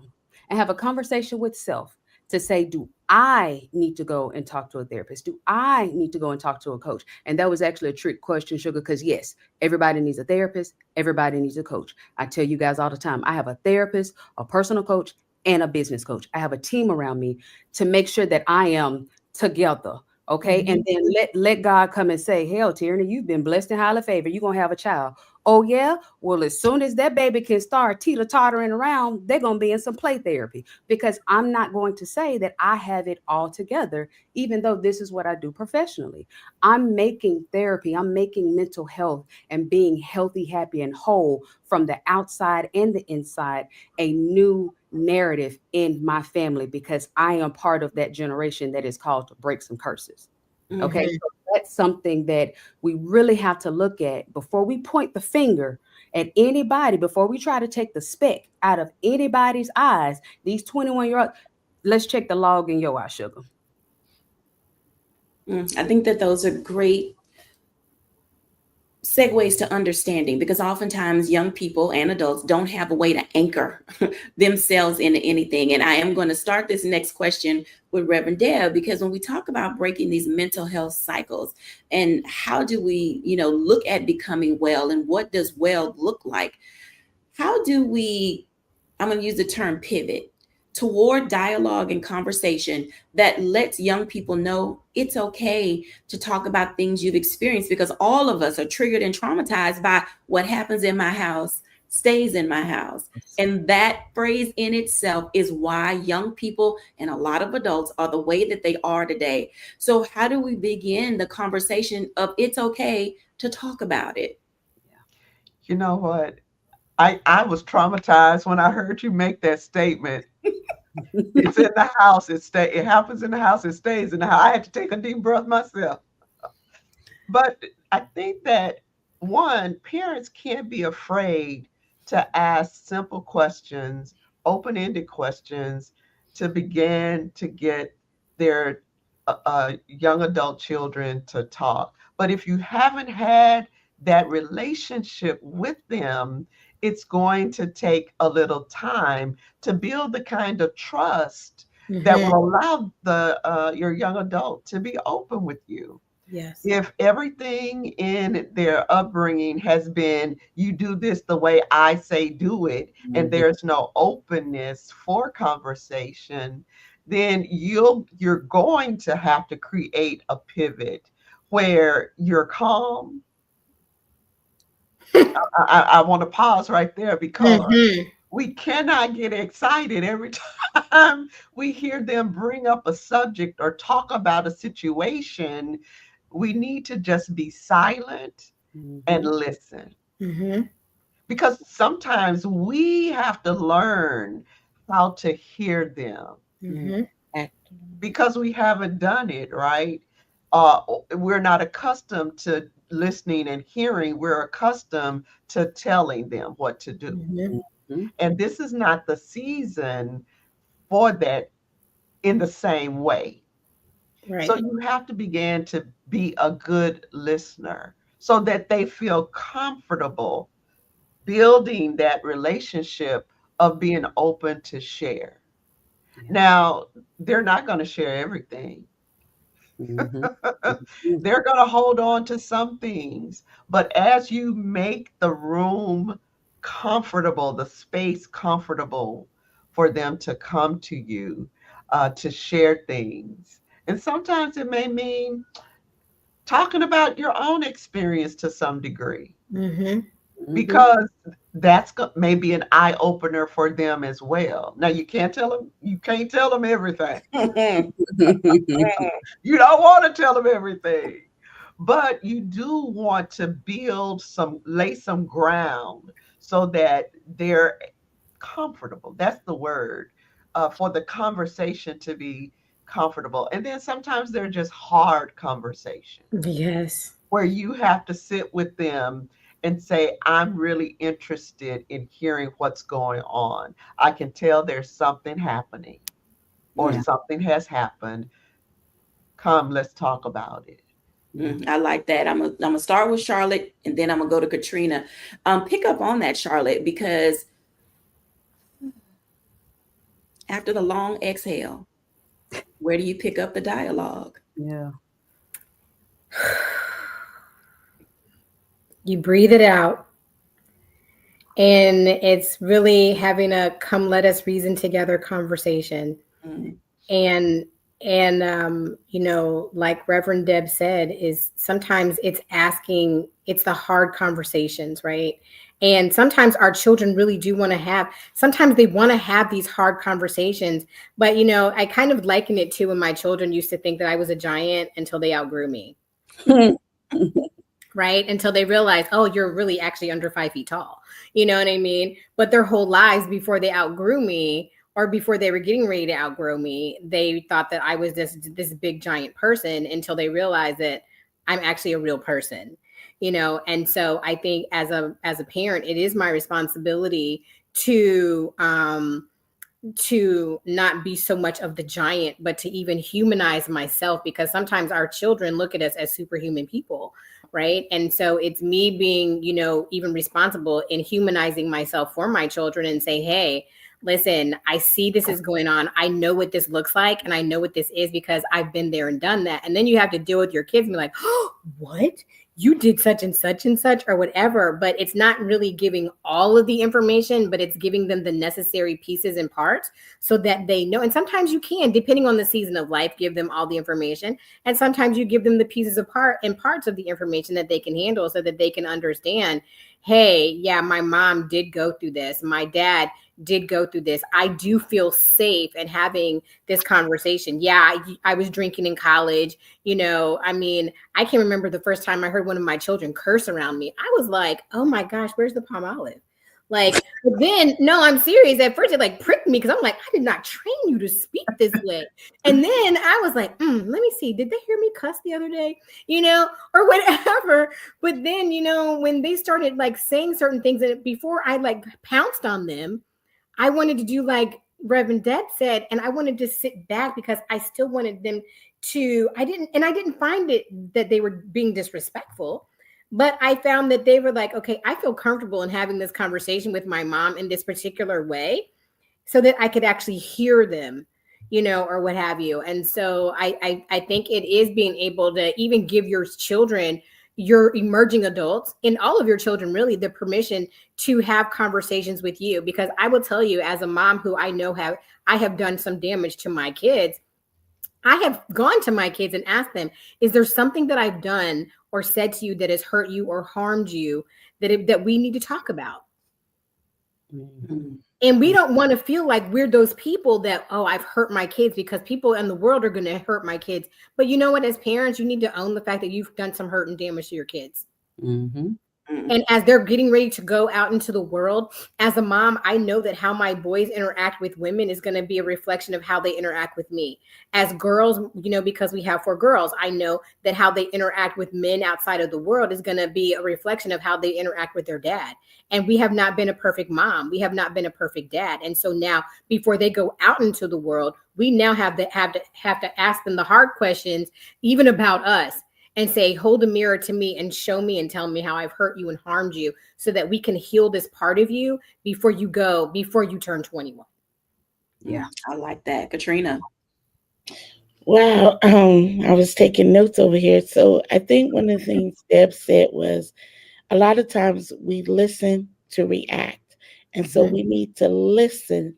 and have a conversation with self to say, do I need to go and talk to a therapist? Do I need to go and talk to a coach? And that was actually a trick question, Sugar, because yes, everybody needs a therapist. Everybody needs a coach. I tell you guys all the time, I have a therapist, a personal coach, and a business coach. I have a team around me to make sure that I am together. Okay. And then let God come and say, hell, Tierney, you've been blessed and highly favored. You're going to have a child. Oh, yeah. Well, as soon as that baby can start teeter-tottering around, they're going to be in some play therapy, because I'm not going to say that I have it all together, even though this is what I do professionally. I'm making therapy. I'm making mental health and being healthy, happy, and whole from the outside and the inside a new narrative in my family, because I am part of that generation that is called to break some curses. Okay. So that's something that we really have to look at before we point the finger at anybody, before we try to take the speck out of anybody's eyes. These 21-year-olds, let's check the log in your eye, Sugar. I think that those are great segues to understanding, because oftentimes young people and adults don't have a way to anchor themselves into anything. And I am going to start this next question with Reverend Deb, because when we talk about breaking these mental health cycles and how do we, look at becoming well and what does well look like, how do we, I'm going to use the term pivot toward dialogue and conversation that lets young people know it's okay to talk about things you've experienced, because all of us are triggered and traumatized by what happens in my house stays in my house. And that phrase in itself is why young people and a lot of adults are the way that they are today. So how do we begin the conversation of it's okay to talk about it? You know what? I was traumatized when I heard you make that statement. It's in the house. It happens in the house. It stays in the house. I had to take a deep breath myself. But I think that one, parents can't be afraid to ask simple questions, open-ended questions, to begin to get their young adult children to talk. But if you haven't had that relationship with them, it's going to take a little time to build the kind of trust that will allow your young adult to be open with you. Yes. If everything in their upbringing has been, you do this the way I say do it, and there's no openness for conversation, then you're going to have to create a pivot where you're calm. I want to pause right there, because we cannot get excited every time we hear them bring up a subject or talk about a situation. We need to just be silent and listen. Because sometimes we have to learn how to hear them because we haven't done it, right? We're not accustomed to listening and hearing. We're accustomed to telling them what to do. And this is not the season for that in the same way. Right. So you have to begin to be a good listener so that they feel comfortable building that relationship of being open to share. Now, they're not going to share everything. They're going to hold on to some things. But as you make the room comfortable, the space comfortable for them to come to you, to share things. And sometimes it may mean talking about your own experience to some degree, because that's maybe an eye opener for them as well. Now you can't tell them everything. You don't want to tell them everything, but you do want to lay some ground so that they're comfortable. That's the word, for the conversation to be comfortable. And then sometimes they're just hard conversations. Yes. Where you have to sit with them and say, I'm really interested in hearing what's going on. I can tell there's something happening or something has happened. Come, let's talk about it. I like that. I'm gonna start with Charlotte, and then I'm gonna go to Katrina. Pick up on that, Charlotte, because after the long exhale, where do you pick up the dialogue? Yeah. You breathe it out. And it's really having a come let us reason together conversation. And like Reverend Deb said, is sometimes it's the hard conversations, right? And sometimes our children really do want to sometimes they want to have these hard conversations. But, I kind of liken it to when my children used to think that I was a giant until they outgrew me. Right? Until they realize, oh, you're really actually under 5 feet tall. You know what I mean? But their whole lives before they outgrew me, or before they were getting ready to outgrow me, they thought that I was this big giant person, until they realized that I'm actually a real person. And so I think as a parent, it is my responsibility to not be so much of the giant, but to even humanize myself, because sometimes our children look at us as superhuman people. right? And so it's me being, even responsible in humanizing myself for my children and say, hey, listen, I see this is going on. I know what this looks like and I know what this is because I've been there and done that. And then you have to deal with your kids and be like, oh, what? You did such and such or whatever, but it's not really giving all of the information, but it's giving them the necessary pieces and parts so that they know. And sometimes you can, depending on the season of life, give them all the information. And sometimes you give them the pieces apart and parts of the information that they can handle so that they can understand, hey, yeah, my mom did go through this. My dad did go through this. I do feel safe in having this conversation. Yeah, I was drinking in college. I can remember the first time I heard one of my children curse around me. I was like, oh my gosh, where's the palm olive? But then, no, I'm serious. At first, it pricked me because I'm like, I did not train you to speak this way. And then I was like, let me see. Did they hear me cuss the other day? Or whatever. But then, when they started saying certain things that before I pounced on them, I wanted to do like Reverend Deb said, and I wanted to sit back because I still wanted them to, I didn't find it that they were being disrespectful, but I found that they were like, okay, I feel comfortable in having this conversation with my mom in this particular way so that I could actually hear them, or what have you. And so I think it is being able to even give your children, your emerging adults, and all of your children really, the permission to have conversations with you. Because I will tell you, as a mom who I know I have done some damage to my kids, I have gone to my kids and asked them, is there something that I've done or said to you that has hurt you or harmed you that we need to talk about? Mm-hmm. And we don't want to feel like we're those people that, oh, I've hurt my kids, because people in the world are going to hurt my kids. But you know what? As parents, you need to own the fact that you've done some hurt and damage to your kids. Mm-hmm. And as they're getting ready to go out into the world, as a mom, I know that how my boys interact with women is going to be a reflection of how they interact with me. As girls, because we have 4 girls, I know that how they interact with men outside of the world is going to be a reflection of how they interact with their dad. And we have not been a perfect mom. We have not been a perfect dad. And so now, before they go out into the world, we now have to ask them the hard questions, even about us. And say, hold a mirror to me and show me and tell me how I've hurt you and harmed you so that we can heal this part of you before you turn 21. Yeah, I like that. Katrina. Wow. I was taking notes over here. So I think one of the things Deb said was a lot of times we listen to react. And so we need to listen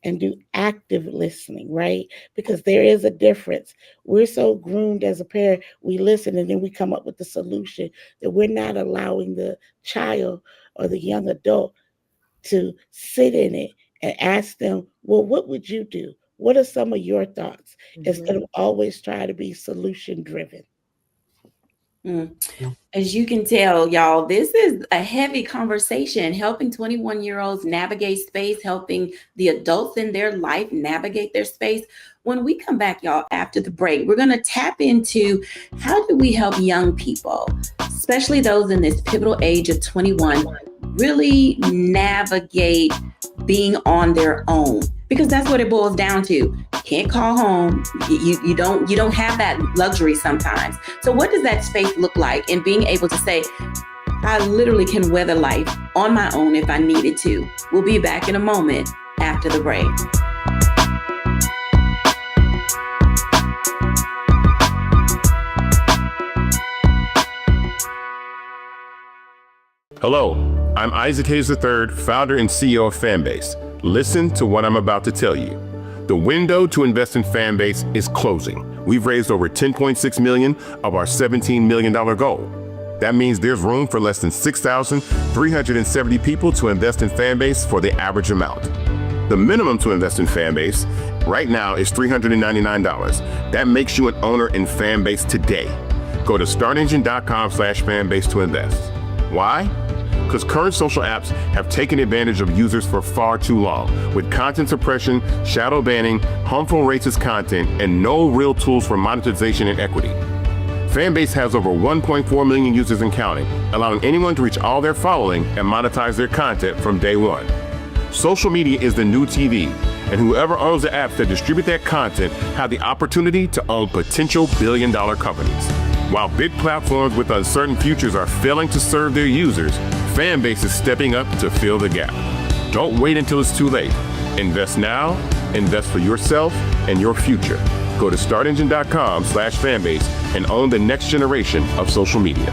and do active listening, right? Because there is a difference. We're so groomed as a parent, we listen and then we come up with the solution, that we're not allowing the child or the young adult to sit in it and ask them, well, what would you do? What are some of your thoughts? Instead of always try to be solution driven. As you can tell, y'all, this is a heavy conversation, helping 21-year-olds navigate space, helping the adults in their life navigate their space. When we come back, y'all, after the break, we're going to tap into how do we help young people, especially those in this pivotal age of 21, really navigate being on their own, because that's what it boils down to. You can't call home. You don't have that luxury sometimes. So what does that space look like in being able to say, I literally can weather life on my own if I needed to? We'll be back in a moment after the break. Hello, I'm Isaac Hayes III, founder and CEO of Fanbase. Listen to what I'm about to tell you. The window to invest in Fanbase is closing. We've raised over $10.6 million of our $17 million goal. That means there's room for less than 6,370 people to invest in Fanbase for the average amount. The minimum to invest in Fanbase right now is $399. That makes you an owner in Fanbase today. Go to startengine.com/fanbase to invest. Why? Because current social apps have taken advantage of users for far too long, with content suppression, shadow banning, harmful racist content, and no real tools for monetization and equity. Fanbase has over 1.4 million users and counting, allowing anyone to reach all their following and monetize their content from day one. Social media is the new TV, and whoever owns the apps that distribute that content have the opportunity to own potential billion-dollar companies. While big platforms with uncertain futures are failing to serve their users, Fanbase is stepping up to fill the gap. Don't wait until it's too late. Invest now, invest for yourself and your future. Go to startengine.com/fanbase and own the next generation of social media.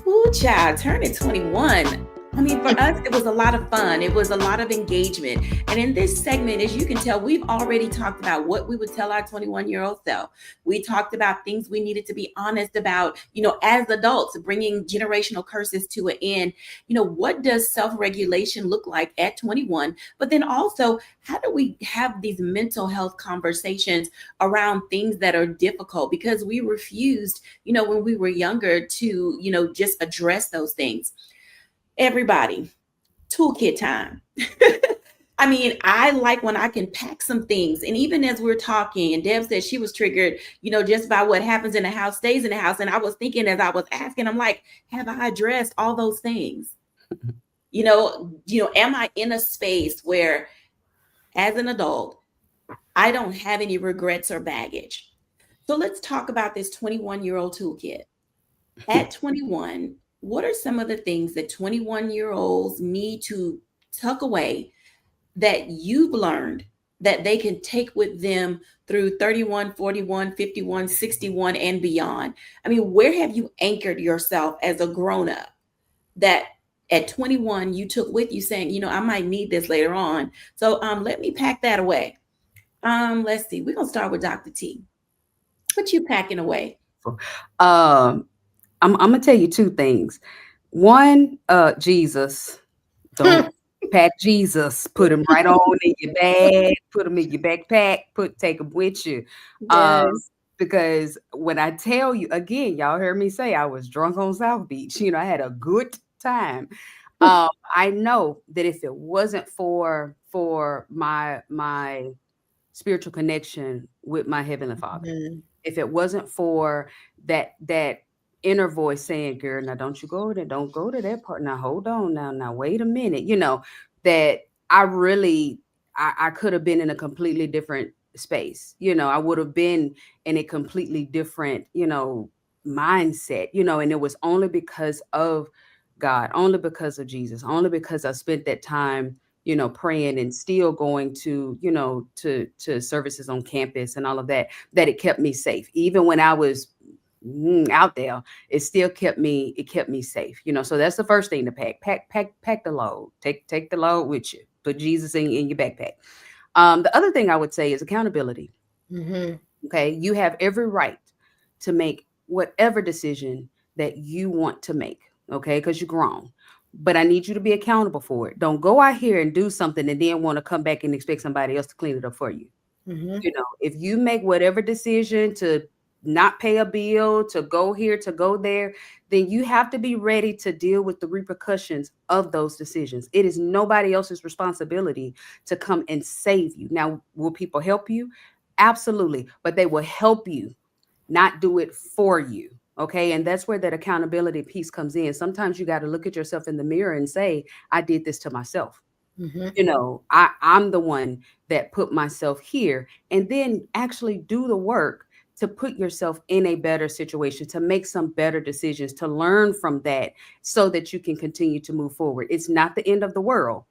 Ooh, child, turning 21. I mean, for us, it was a lot of fun. It was a lot of engagement. And in this segment, as you can tell, we've already talked about what we would tell our 21-year-old self. We talked about things we needed to be honest about, as adults, bringing generational curses to an end. What does self-regulation look like at 21? But then also, how do we have these mental health conversations around things that are difficult? Because we refused, when we were younger to, just address those things. Everybody, toolkit time. I mean, I like when I can pack some things. And even as we're talking, and Deb said she was triggered, just by what happens in the house stays in the house. And I was thinking as I was asking, I'm like, have I addressed all those things? Am I in a space where as an adult, I don't have any regrets or baggage? So let's talk about this 21-year-old toolkit. At 21, what are some of the things that 21-year-olds need to tuck away that you've learned that they can take with them through 31, 41, 51, 61, and beyond? I mean, where have you anchored yourself as a grown-up that at 21 you took with you saying, I might need this later on. So let me pack that away. Let's see. We're going to start with Dr. T. What you packing away? I'm gonna tell you two things. One, Jesus. Don't pack Jesus. Put him right on in your bag. Put him in your backpack. Take him with you. Yes. Because when I tell you again, y'all heard me say I was drunk on South Beach. I had a good time. I know that if it wasn't for my spiritual connection with my Heavenly Father, if it wasn't for that inner voice saying, girl, now don't you go there, don't go to that part. Now hold on, now wait a minute, that I really I could have been in a completely different space. I would have been in a completely different, mindset, and it was only because of God, only because of Jesus, only because I spent that time praying and still going to, to services on campus and all of that it kept me safe. Even when I was out there, it still kept me safe. So that's the first thing to pack the load. Take the load with you. Put Jesus in your backpack. The other thing I would say is accountability. Okay. You have every right to make whatever decision that you want to make. Okay. Because you're grown. But I need you to be accountable for it. Don't go out here and do something and then want to come back and expect somebody else to clean it up for you. If you make whatever decision to not pay a bill, to go here, to go there, then you have to be ready to deal with the repercussions of those decisions. It is nobody else's responsibility to come and save you. Now, will people help you? Absolutely. But they will help you, not do it for you. Okay. And that's where that accountability piece comes in. Sometimes you got to look at yourself in the mirror and say, I did this to myself. I'm the one that put myself here, and then actually do the work to put yourself in a better situation, to make some better decisions, to learn from that so that you can continue to move forward. It's not the end of the world.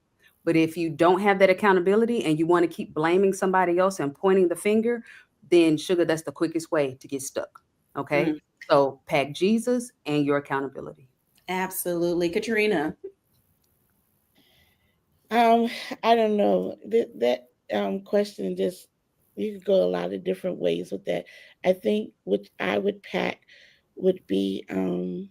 But if you don't have that accountability and you want to keep blaming somebody else and pointing the finger, then sugar, that's the quickest way to get stuck. Okay. So pack Jesus and your accountability. Absolutely. Katrina. I don't know. That question just, you could go a lot of different ways with that. I think what I would pack would be, I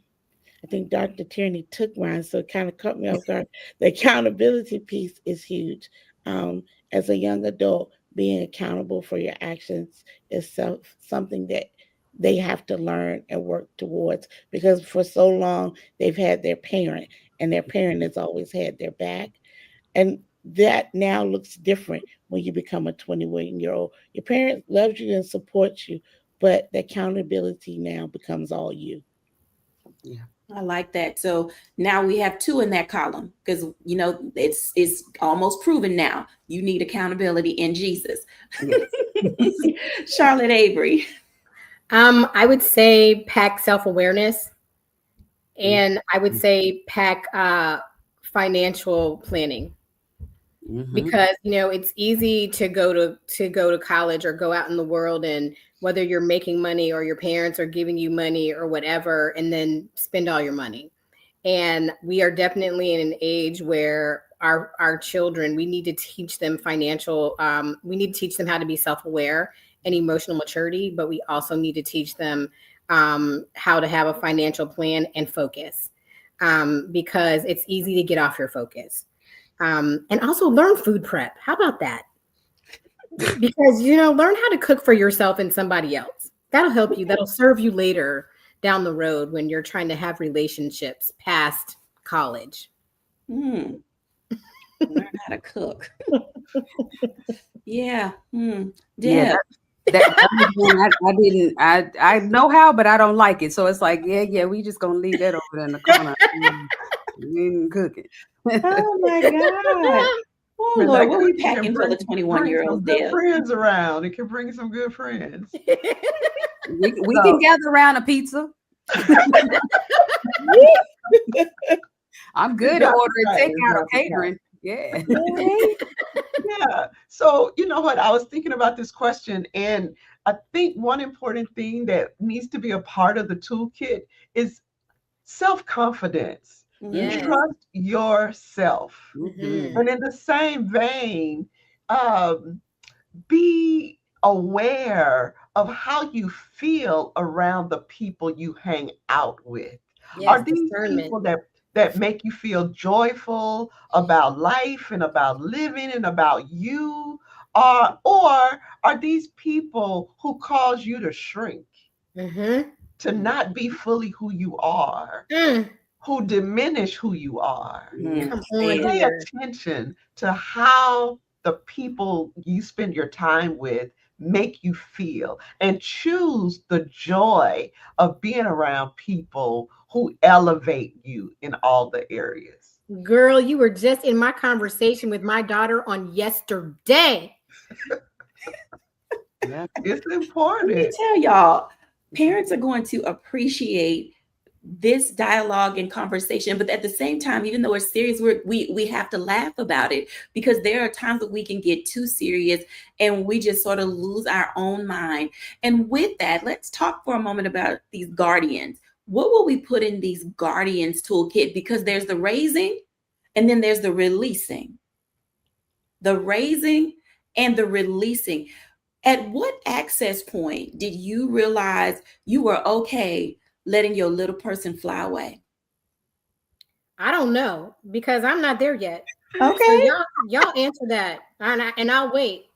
think Dr. Tierney took mine, so it kind of caught me off guard. The accountability piece is huge. As a young adult, being accountable for your actions is something that they have to learn and work towards, because for so long they've had their parent, and their parent has always had their back. And that now looks different when you become a 21-year-old. Your parent loves you and supports you, but the accountability now becomes all you. Yeah. I like that. So now we have two in that column because it's almost proven now. You need accountability in Jesus. Yes. Charlotte Avery. I would say pack self-awareness, and I would say pack financial planning. Because it's easy to go to college or go out in the world, and whether you're making money or your parents are giving you money or whatever, and then spend all your money. And we are definitely in an age where our children, we need to teach them we need to teach them how to be self-aware and emotional maturity, but we also need to teach them how to have a financial plan and focus, because it's easy to get off your focus. And also learn food prep. How about that? Because, learn how to cook for yourself and somebody else. That'll help you. That'll serve you later down the road when you're trying to have relationships past college. Learn how to cook. Yeah. Yeah. I know how, but I don't like it. So it's like, we just gonna leave that over there in the corner. We ain't cooking. Oh my God. Oh Lord, what are we packing for the 21-year-old Deb? Friends around. It can bring some good friends. We can gather around a pizza. I'm good at ordering takeout or catering. Yeah. Yeah. So, you know what? I was thinking about this question, and I think one important thing that needs to be a part of the toolkit is self-confidence. Yes. Trust yourself. Mm-hmm. And in the same vein, be aware of how you feel around the people you hang out with. Yes, Are these discernment. people that make you feel joyful about life and about living and about you? Or are these people who cause you to shrink, to not be fully who you are, who diminish who you are? Come on Pay here. attention to how the people you spend your time with make you feel, and choose the joy of being around people who elevate you in all the areas. Girl, you were just in my conversation with my daughter on yesterday. Yeah, it's important. Let me tell y'all, parents are going to appreciate this dialogue and conversation, but at the same time, even though it's serious, we have to laugh about it, because there are times that we can get too serious and we just sort of lose our own mind. And with that, let's talk for a moment about these guardians. What will we put in these guardians toolkit? Because there's the raising and then there's the releasing. The raising and the releasing. At what access point did you realize you were okay letting your little person fly away? I don't know, because I'm not there yet. Okay. So y'all answer that, and I'll wait.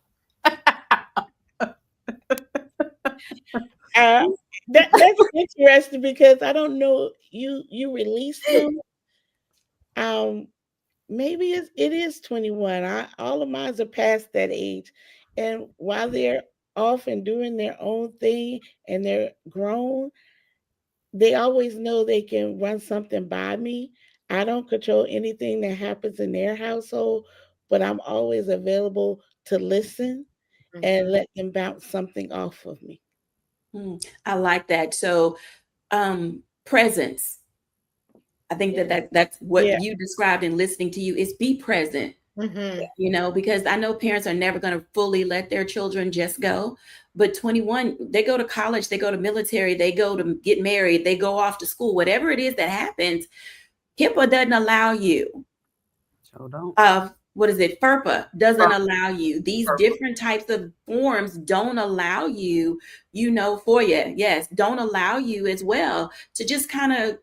That's interesting, because I don't know. You released them. Maybe it is 21. All of mine are past that age, and while they're off and doing their own thing and they're grown, they always know they can run something by me. I don't control anything that happens in their household, but I'm always available to listen and let them bounce something off of me. I like that. So presence. I think that's what you described in listening to you, is be present. Because I know parents are never going to fully let their children just go. But 21, they go to college, they go to military, they go to get married, they go off to school, whatever it is that happens. HIPAA doesn't allow you. So don't. What is it? FERPA doesn't allow you. These different types of forms don't allow you, FOIA, yes, don't allow you as well to just kind of,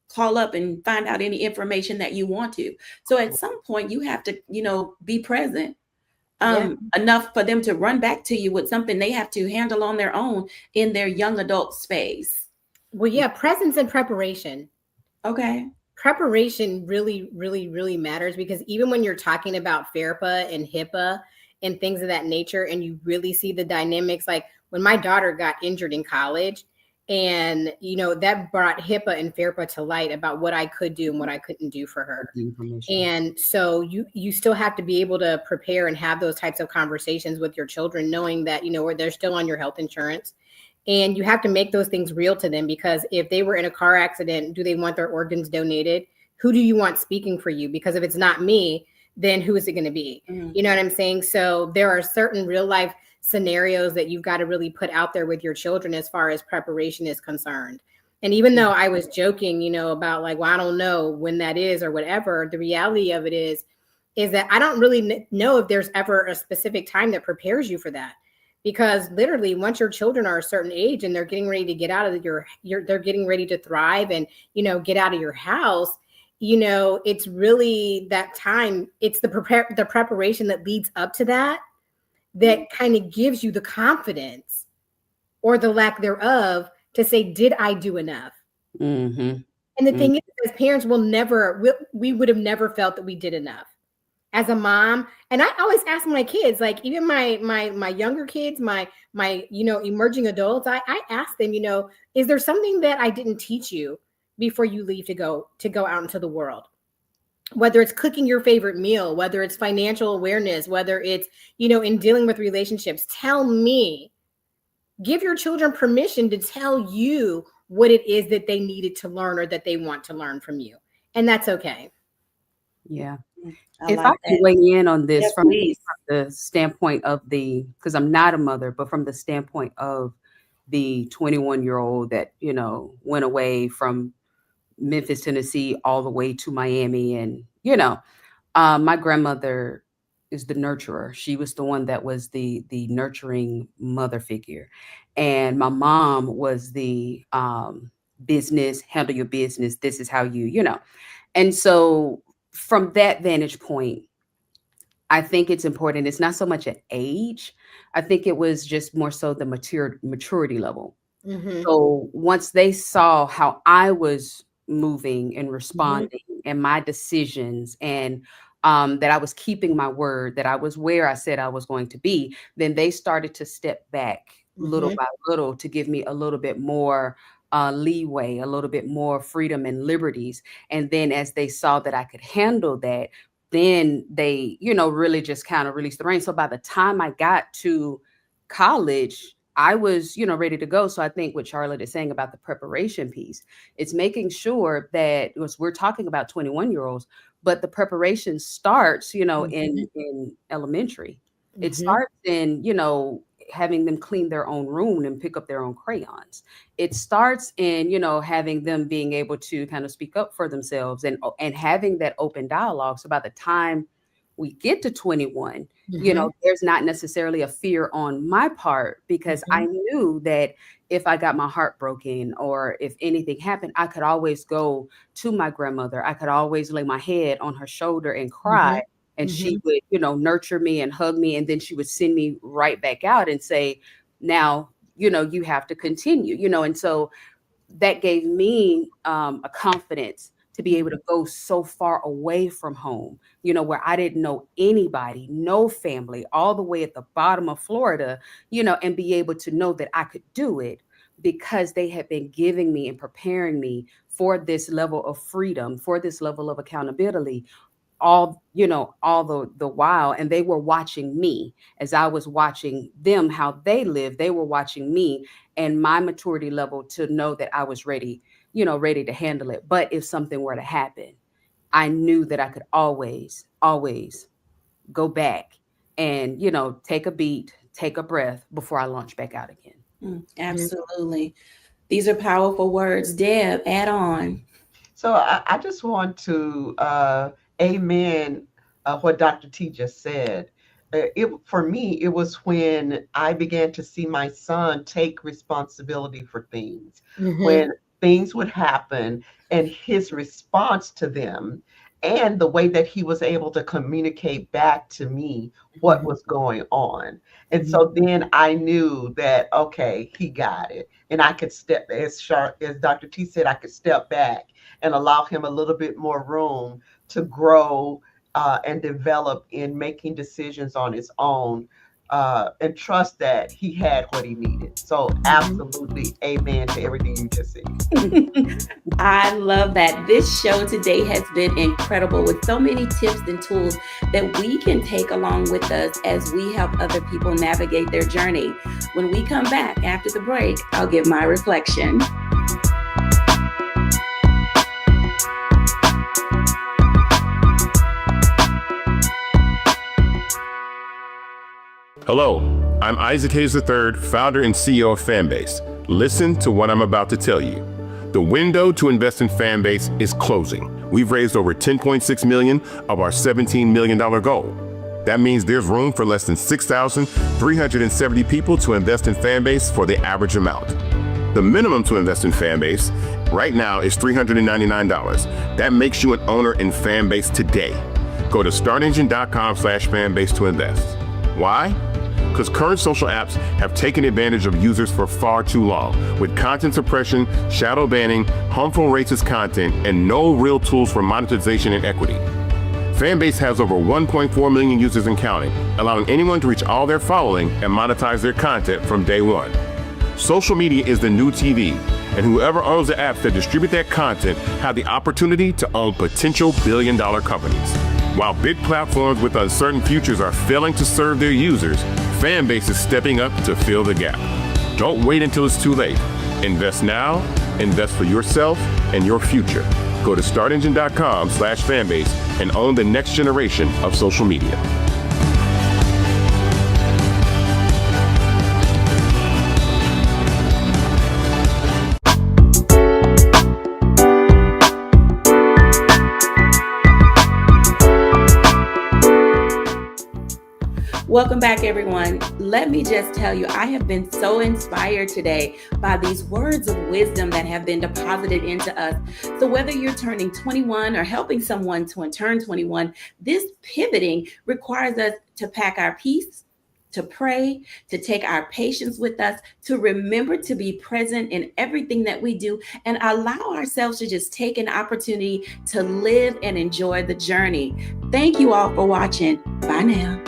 call up and find out any information that you want to. So at some point you have to, be present enough for them to run back to you with something they have to handle on their own in their young adult space. Well, yeah, presence and preparation. Okay. Preparation really, really, really matters, because even when you're talking about FERPA and HIPAA and things of that nature, and you really see the dynamics. Like when my daughter got injured in college, and that brought HIPAA and FERPA to light about what I could do and what I couldn't do for her. And so you still have to be able to prepare and have those types of conversations with your children, knowing that where they're still on your health insurance. And you have to make those things real to them, because if they were in a car accident, do they want their organs donated? Who do you want speaking for you? Because if it's not me, then who is it going to be? You know what I'm saying? So there are certain real life scenarios that you've got to really put out there with your children as far as preparation is concerned. And even though I was joking, about like, well, I don't know when that is or whatever, the reality of it is that I don't really know if there's ever a specific time that prepares you for that. Because literally, once your children are a certain age and they're getting ready to get out of they're getting ready to thrive and, get out of your house, it's really that time. It's the preparation that leads up to that kind of gives you the confidence, or the lack thereof, to say, did I do enough? And the thing is, as parents, we would have never felt that we did enough. As a mom, and I always ask my kids, like even my younger kids, my emerging adults, I ask them, is there something that I didn't teach you before you leave to go out into the world? Whether it's cooking your favorite meal, whether it's financial awareness, whether it's, in dealing with relationships, tell me. Give your children permission to tell you what it is that they needed to learn or that they want to learn from you. And that's okay. Yeah. If I can weigh in on this from the standpoint of because I'm not a mother, but from the standpoint of the 21-year-old that, went away from Memphis, Tennessee, all the way to Miami. And, my grandmother is the nurturer. She was the one that was the nurturing mother figure. And my mom was the business, handle your business. This is how you. And so from that vantage point, I think it's important. It's not so much an age. I think it was just more so the maturity level. So once they saw how I was moving and responding and my decisions, and that I was keeping my word, that I was where I said I was going to be, then they started to step back little by little to give me a little bit more leeway, a little bit more freedom and liberties. And then as they saw that I could handle that, then they, really just kind of released the reins. So by the time I got to college, I was, ready to go. So I think what Charlotte is saying about the preparation piece, it's making sure that we're talking about 21-year-olds, but the preparation starts, in elementary. It starts in, having them clean their own room and pick up their own crayons. It starts in, having them being able to kind of speak up for themselves and having that open dialogue. So by the time we get to 21, there's not necessarily a fear on my part, because I knew that if I got my heart broken or if anything happened, I could always go to my grandmother. I could always lay my head on her shoulder and cry. And she would, nurture me and hug me. And then she would send me right back out and say, now, you have to continue, and so that gave me a confidence to be able to go so far away from home, where I didn't know anybody, no family, all the way at the bottom of Florida, and be able to know that I could do it because they had been giving me and preparing me for this level of freedom, for this level of accountability, all the while. And they were watching me as I was watching them, how they lived. They were watching me and my maturity level to know that I was ready to handle it. But if something were to happen, I knew that I could always go back and, take a beat, take a breath before I launch back out again. Absolutely. These are powerful words. Deb, add on. So I just want to amen what Dr. T just said. For me, it was when I began to see my son take responsibility for things. When things would happen and his response to them, and the way that he was able to communicate back to me what was going on. And so then I knew that, okay, he got it. And I could step, as Dr. T said, I could step back and allow him a little bit more room to grow and develop in making decisions on his own, and trust that he had what he needed. So absolutely amen to everything you just said. I love that. This show today has been incredible with so many tips and tools that we can take along with us as we help other people navigate their journey. When we come back after the break, I'll give my reflection. Hello, I'm Isaac Hayes III, founder and CEO of Fanbase. Listen to what I'm about to tell you. The window to invest in Fanbase is closing. We've raised over $10.6 million of our $17 million goal. That means there's room for less than 6,370 people to invest in Fanbase for the average amount. The minimum to invest in Fanbase right now is $399. That makes you an owner in Fanbase today. Go to startengine.com/fanbase to invest. Why? Because current social apps have taken advantage of users for far too long, with content suppression, shadow banning, harmful racist content, and no real tools for monetization and equity. Fanbase has over 1.4 million users and counting, allowing anyone to reach all their following and monetize their content from day one. Social media is the new TV, and whoever owns the apps that distribute that content have the opportunity to own potential billion-dollar companies. While big platforms with uncertain futures are failing to serve their users, Fanbase is stepping up to fill the gap. Don't wait until it's too late. Invest now, invest for yourself and your future. Go to startengine.com/fanbase and own the next generation of social media. Welcome back, everyone. Let me just tell you, I have been so inspired today by these words of wisdom that have been deposited into us. So whether you're turning 21 or helping someone to turn 21, this pivoting requires us to pack our peace, to pray, to take our patience with us, to remember to be present in everything that we do, and allow ourselves to just take an opportunity to live and enjoy the journey. Thank you all for watching. Bye now.